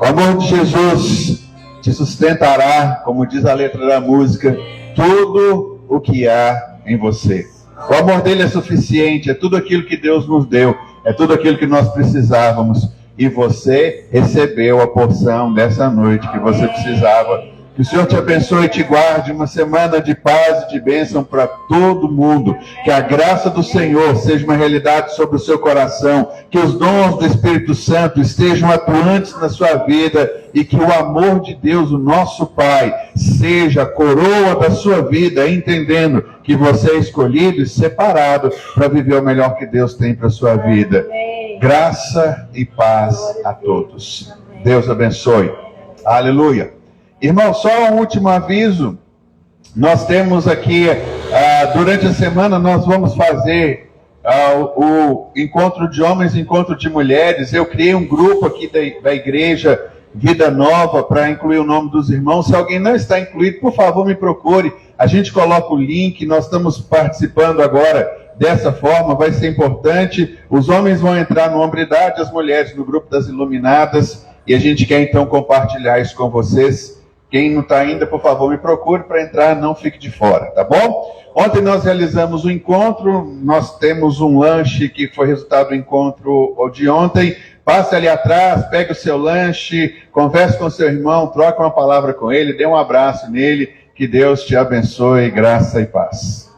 O amor de Jesus te sustentará, como diz a letra da música, tudo o que há em você. O amor dele é suficiente, é tudo aquilo que Deus nos deu, é tudo aquilo que nós precisávamos. E você recebeu a porção dessa noite que você precisava. Que o Senhor te abençoe e te guarde uma semana de paz e de bênção para todo mundo. Que a graça do Senhor seja uma realidade sobre o seu coração. Que os dons do Espírito Santo estejam atuantes na sua vida. E que o amor de Deus, o nosso Pai, seja a coroa da sua vida, entendendo que você é escolhido e separado para viver o melhor que Deus tem para a sua vida. Graça e paz a todos. Deus abençoe. Aleluia. Irmão, só um último aviso. Nós temos aqui, durante a semana, nós vamos fazer o encontro de homens, encontro de mulheres. Eu criei um grupo aqui da igreja Vida Nova para incluir o nome dos irmãos. Se alguém não está incluído, por favor, me procure. A gente coloca o link, nós estamos participando agora dessa forma, vai ser importante. Os homens vão entrar no Hombridade, as mulheres no grupo das Iluminadas, e a gente quer então compartilhar isso com vocês. Quem não está ainda, por favor, me procure para entrar, não fique de fora, tá bom? Ontem nós realizamos um encontro, nós temos um lanche que foi resultado do encontro de ontem. Passe ali atrás, pegue o seu lanche, converse com seu irmão, troque uma palavra com ele, dê um abraço nele, que Deus te abençoe, graça e paz.